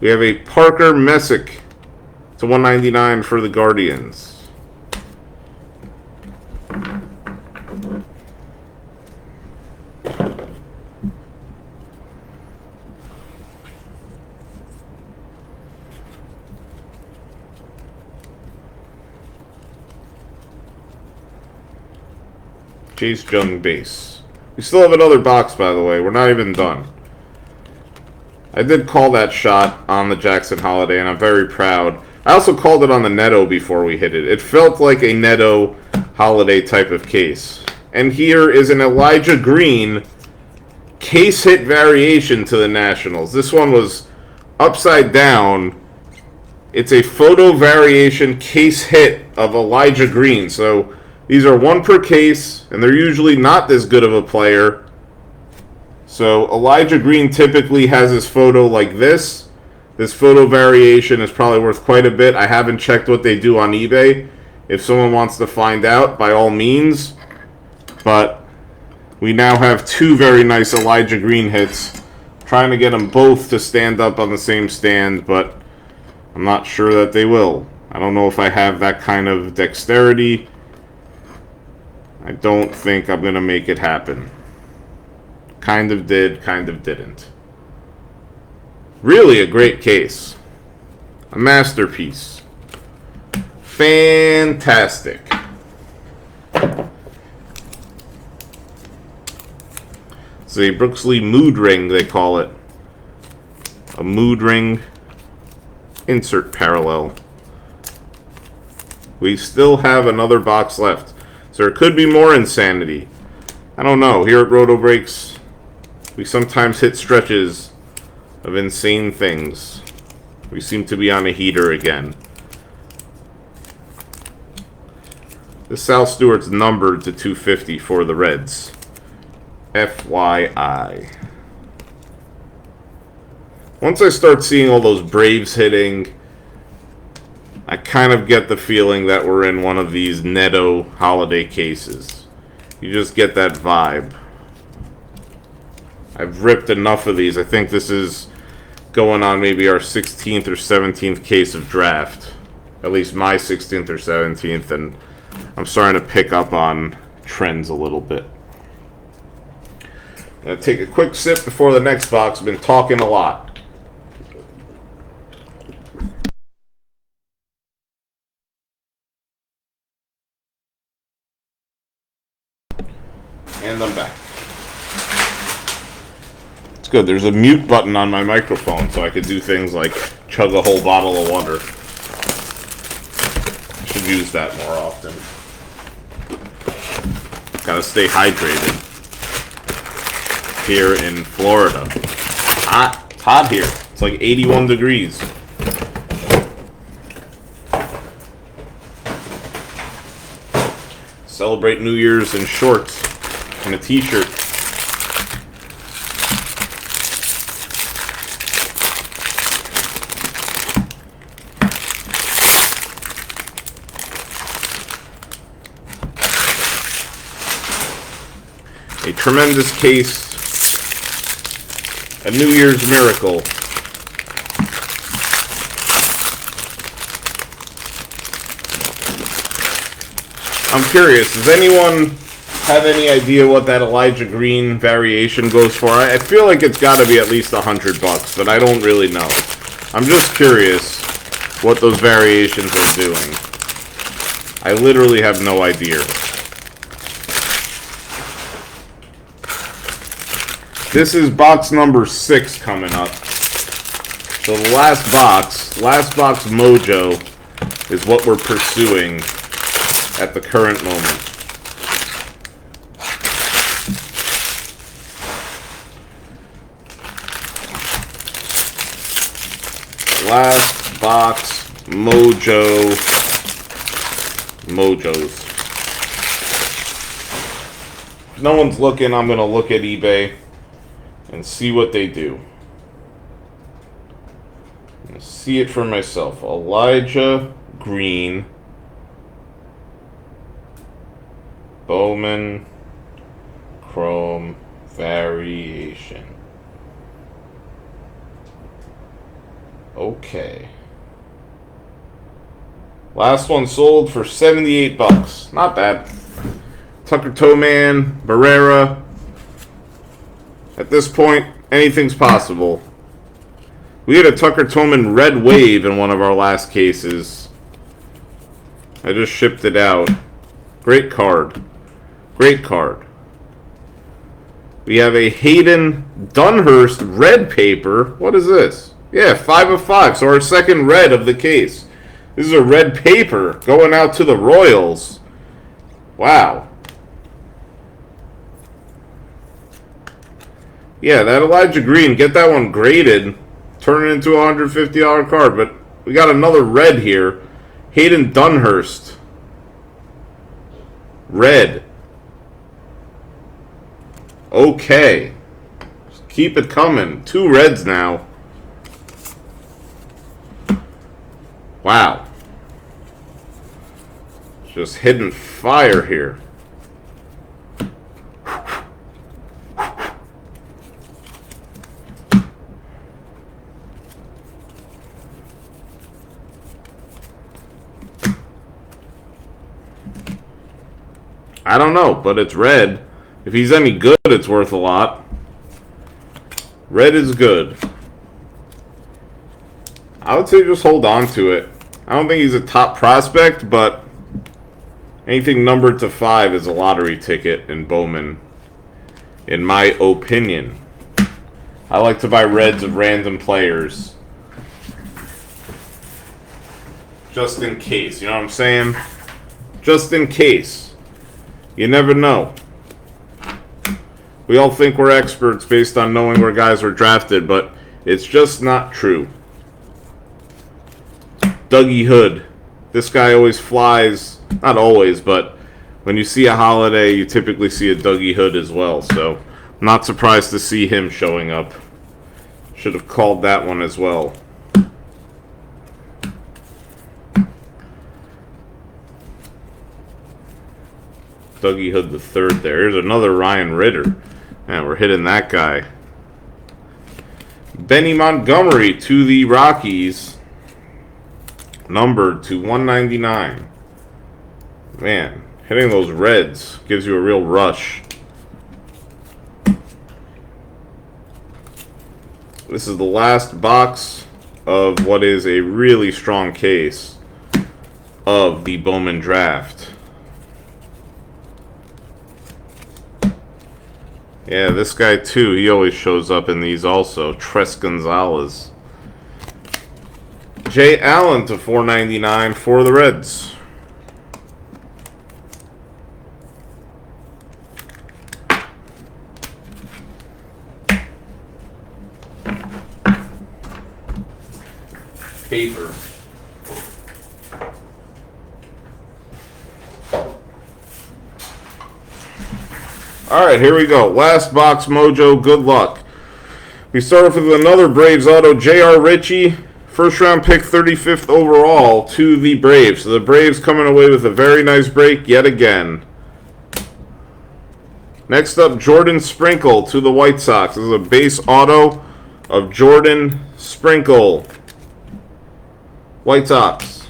We have a Parker Messick to 199 for the Guardians. Chase Young base. We still have another box, by the way. We're not even done. I did call that shot on the Jackson Holiday, and I'm very proud. I also called it on the Neto before we hit it. It felt like a Neto Holiday type of case. And here is an Elijah Green case hit variation to the Nationals. This one was upside down. It's a photo variation case hit of Elijah Green. So these are 1 per case, and they're usually not this good of a player. So Elijah Green typically has his photo like this. This photo variation is probably worth quite a bit. I haven't checked what they do on eBay. If someone wants to find out, by all means. But we now have 2 very nice Elijah Green hits Trying to get them both to stand up on the same stand, but I'm not sure that they will. I don't know if I have that kind of dexterity. I don't think I'm going to make it happen. Kind of did, kind of didn't. Really a great case. A masterpiece. Fantastic. It's a Brooksley mood ring, they call it. A mood ring insert parallel. We still have another box left. So there could be more insanity. I don't know. Here at Roto Breaks, we sometimes hit stretches of insane things. We seem to be on a heater again. This Sal Stewart's numbered to 250 for the Reds. FYI. Once I start seeing all those Braves hitting, I kind of get the feeling that we're in one of these Neto holiday cases. You just get that vibe. I've ripped enough of these. I think this is going on maybe our 16th or 17th case of draft. At least my 16th or 17th, and I'm starting to pick up on trends a little bit. I'm going to take a quick sip before the next box. I've been talking a lot. And I'm back. It's good. There's a mute button on my microphone, so I could do things like chug a whole bottle of water. I should use that more often. Gotta stay hydrated. Here in Florida. Hot. It's hot here. It's like 81 degrees. Celebrate New Year's in shorts and a t-shirt. A tremendous case. A New Year's miracle. I'm curious, does anyone have any idea what that Elijah Green variation goes for? I feel like it's got to be at least $100, but I don't really know. I'm just curious what those variations are doing. I literally have no idea. This is box number 6 coming up. So the last box mojo, is what we're pursuing at the current moment. Last box mojos. If no one's looking, I'm going to look at eBay and see what they do. See it for myself. Elijah Green, Bowman, Chrome variation. Okay. Last one sold for $78. Not bad. Tucker Toman, Barrera. At this point, anything's possible. We had a Tucker Toman red wave in one of our last cases. I just shipped it out. Great card. Great card. We have a Hayden Dunhurst red paper. What is this? Yeah, 5 of 5. So our second red of the case. This is a red paper going out to the Royals. Wow. Yeah, that Elijah Green, get that one graded. Turn it into a $150 card. But we got another red here. Hayden Dunhurst. Red. Okay. Just keep it coming. 2 reds now. Wow. Just hitting fire here. I don't know, but it's red. If he's any good, it's worth a lot. Red is good. I would say just hold on to it. I don't think he's a top prospect, but anything numbered to 5 is a lottery ticket in Bowman, in my opinion. I like to buy reds of random players. Just in case, you know what I'm saying? Just in case. You never know. We all think we're experts based on knowing where guys were drafted, but it's just not true. Dougie Hood. This guy always flies. Not always, but when you see a holiday, you typically see a Dougie Hood as well. So, I'm not surprised to see him showing up. Should have called that one as well. Dougie Hood the third there. Here's another Ryan Ritter. Man, we're hitting that guy. Benny Montgomery to the Rockies. Numbered to 199. Man, hitting those reds gives you a real rush. This is the last box of what is a really strong case of the Bowman draft. Yeah, this guy too, he always shows up in these also. Tres Gonzalez. Jay Allen to 499 for the Reds. Paper. Alright, here we go. Last box mojo. Good luck. We start off with another Braves auto. J.R. Ritchie. First round pick, 35th overall to the Braves. So the Braves coming away with a very nice break yet again. Next up, Jordan Sprinkle to the White Sox. This is a base auto of Jordan Sprinkle. White Sox.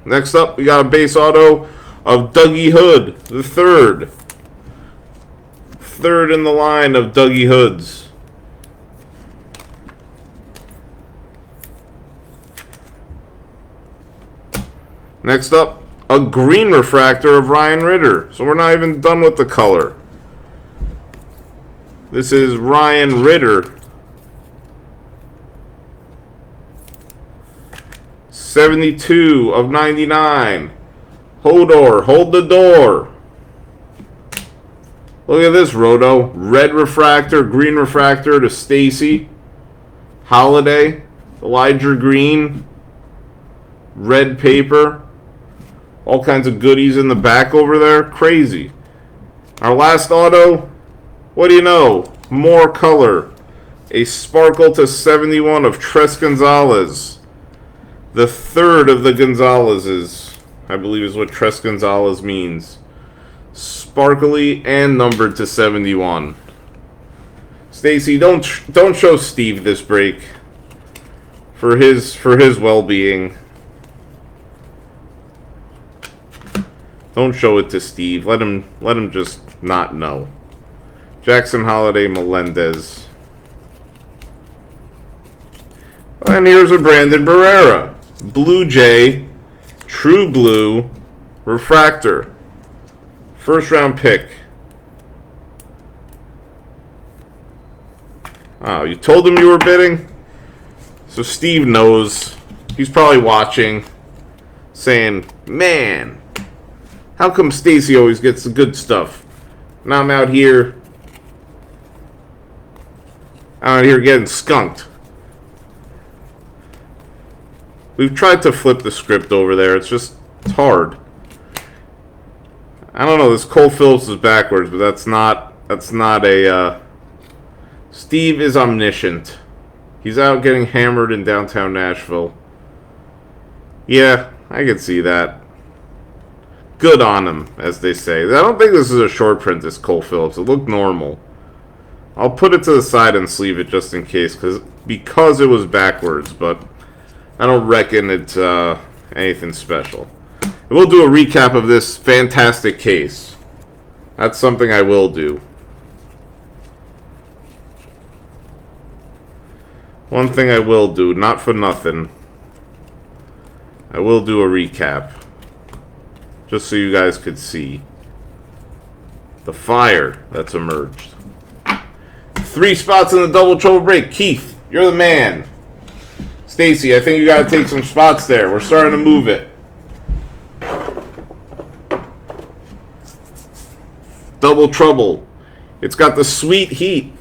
Next up, we got a base auto of Dougie Hood, the third. Third in the line of Dougie Hoods. Next up, a green refractor of Ryan Ritter. So we're not even done with the color. This is Ryan Ritter. 72 of 99. Hodor, hold the door. Look at this, Roto. Red refractor, green refractor to Stacy. Holiday, Elijah Green. Red paper. All kinds of goodies in the back over there. Crazy. Our last auto, what do you know? More color. A sparkle to 71 of Tres Gonzalez. The third of the Gonzalez's, I believe is what Tres Gonzalez means. Sparkly and numbered to 71. Stacy, don't show Steve this break. For his well-being. Don't show it to Steve. Let him just not know. Jackson Holiday Melendez. And here's a Brandon Barrera. Blue Jay. True Blue. Refractor. First round pick. Oh, you told him you were bidding? So Steve knows. He's probably watching. Saying, man, how come Stacy always gets the good stuff? And I'm out here getting skunked. We've tried to flip the script over there. It's hard. I don't know. This Cole Phillips is backwards, but that's not a. Steve is omniscient. He's out getting hammered in downtown Nashville. Yeah, I can see that. Good on him, as they say. I don't think this is a short print, this Cole Phillips. It looked normal. I'll put it to the side and sleeve it just in case, because it was backwards, but I don't reckon it's anything special. We'll do a recap of this fantastic case. That's something I will do. One thing I will do, not for nothing. I will do a recap. Just so you guys could see the fire that's emerged. 3 spots in the double trouble break. Keith, you're the man. Stacy, I think you gotta take some spots there. We're starting to move it. Double trouble. It's got the sweet heat.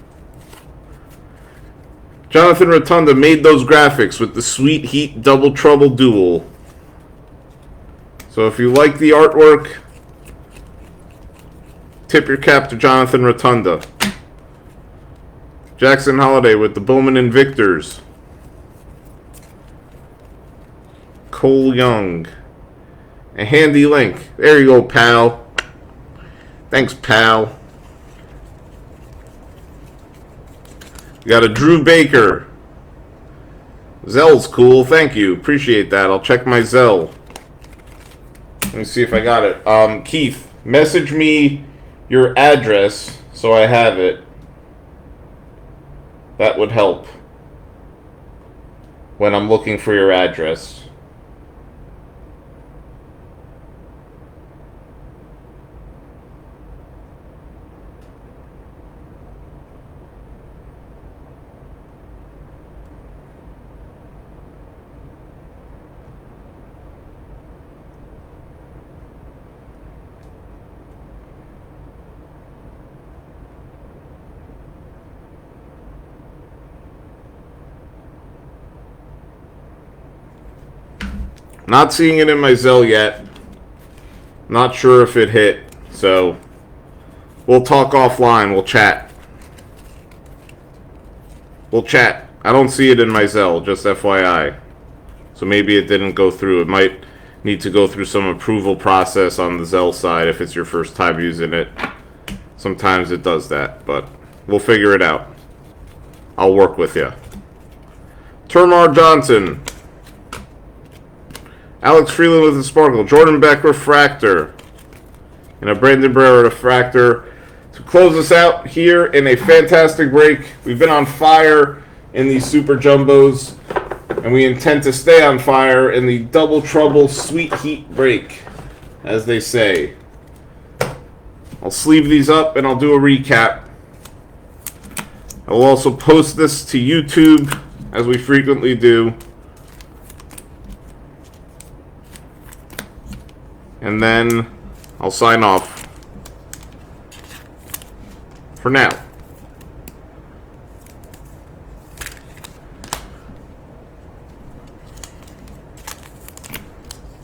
Jonathan Rotunda made those graphics with the sweet heat double trouble duel. So if you like the artwork, tip your cap to Jonathan Rotunda. Jackson Holiday with the Bowman Invictors. Cole Young. A handy link. There you go, pal. Thanks, pal. You got a Drew Baker. Zell's cool. Thank you. Appreciate that. I'll check my Zell. Let me see if I got it. Keith, message me your address so I have it. That would help when I'm looking for your address. Not seeing it in my Zelle yet. Not sure if it hit. So, we'll talk offline. We'll chat. We'll chat. I don't see it in my Zelle, just FYI. So maybe it didn't go through. It might need to go through some approval process on the Zelle side if it's your first time using it. Sometimes it does that, but we'll figure it out. I'll work with you. Termar Johnson. Alex Freeland with a Sparkle. Jordan Beck Refractor. And a Brandon Barrera Refractor. To close us out here in a fantastic break. We've been on fire in these Super Jumbos. And we intend to stay on fire in the Double Trouble Sweet Heat break. As they say. I'll sleeve these up and I'll do a recap. I will also post this to YouTube, as we frequently do. And then I'll sign off for now.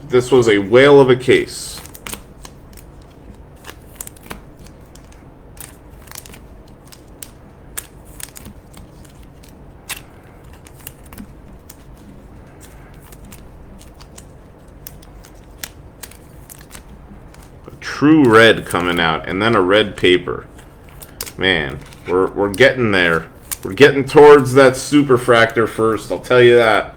This was a whale of a case. True red coming out, and then a red paper. Man, we're getting there. We're getting towards that superfractor first, I'll tell you that.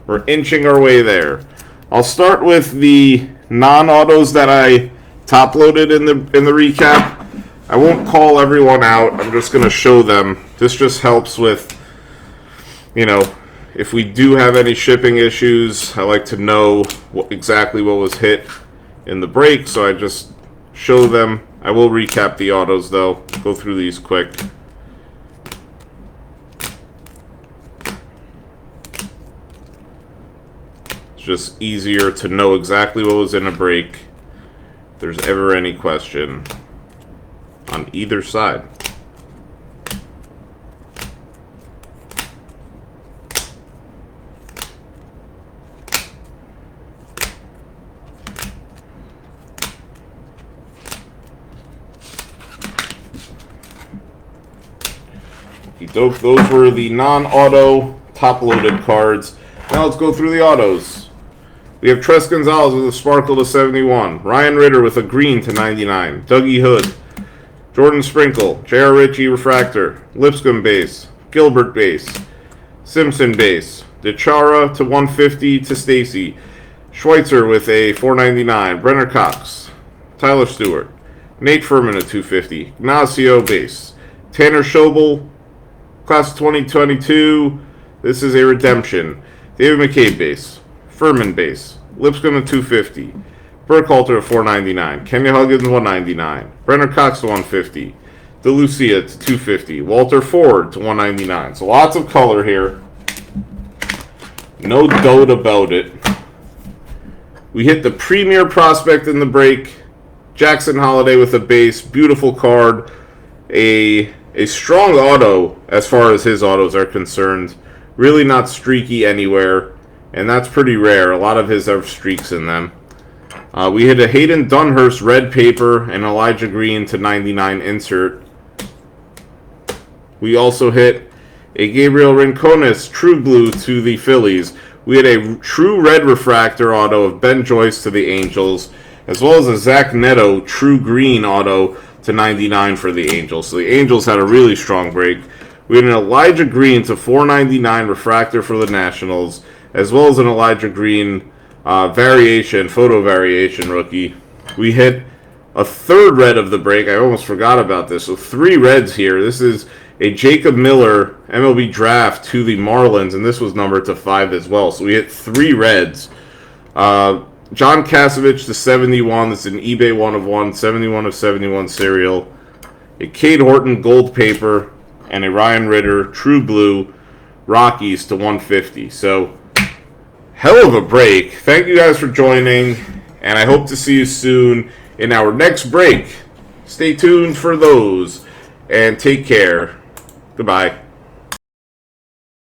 We're inching our way there. I'll start with the non-autos that I top-loaded in the recap. I won't call everyone out. I'm just going to show them. This just helps with, you know, if we do have any shipping issues, I like to know exactly what was hit in the break, so I just show them. I will recap the autos though. Go through these quick. It's just easier to know exactly what was in a break if there's ever any question on either side. Those were the non-auto top-loaded cards. Now let's go through the autos. We have Tres Gonzalez with a Sparkle to 71. Ryan Ritter with a green to 99. Dougie Hood. Jordan Sprinkle. J.R. Ritchie Refractor. Lipscomb base. Gilbert base. Simpson base. DeChara to 150 to Stacy. Schweitzer with a 499. Brenner Cox. Tyler Stewart. Nate Furman at 250. Ignacio base. Tanner Schobel, class of 2022. This is a redemption. David McCabe base. Furman base. Lipscomb at 250. Burkhalter at 499. Kenya Huggins 199. Brenner Cox to 150. DeLucia to 250. Walter Ford to 199. So lots of color here. No doubt about it. We hit the premier prospect in the break. Jackson Holiday with a base. Beautiful card. A strong auto as far as his autos are concerned. Really not streaky anywhere. And that's pretty rare. A lot of his have streaks in them. We hit a Hayden Dunhurst red paper and Elijah Green to 99 insert. We also hit a Gabriel Rincones true blue to the Phillies. We had a true red refractor auto of Ben Joyce to the Angels, as well as a Zach Neto true green auto to 99 for the Angels. So the Angels had a really strong break. We had an Elijah Green to 499 refractor for the Nationals, as well as an Elijah Green photo variation rookie. We hit a third red of the break. I almost forgot about this. So 3 reds here. This is a Jacob Miller MLB draft to the Marlins, and this was numbered to 5 as well. So we hit 3 reds. John Kasevich to 71. This is an eBay 1 of 1, 71 of 71 serial. A Cade Horton gold paper, and a Ryan Ritter true blue Rockies to 150. So hell of a break. Thank you guys for joining, and I hope to see you soon in our next break. Stay tuned for those, and take care. Goodbye.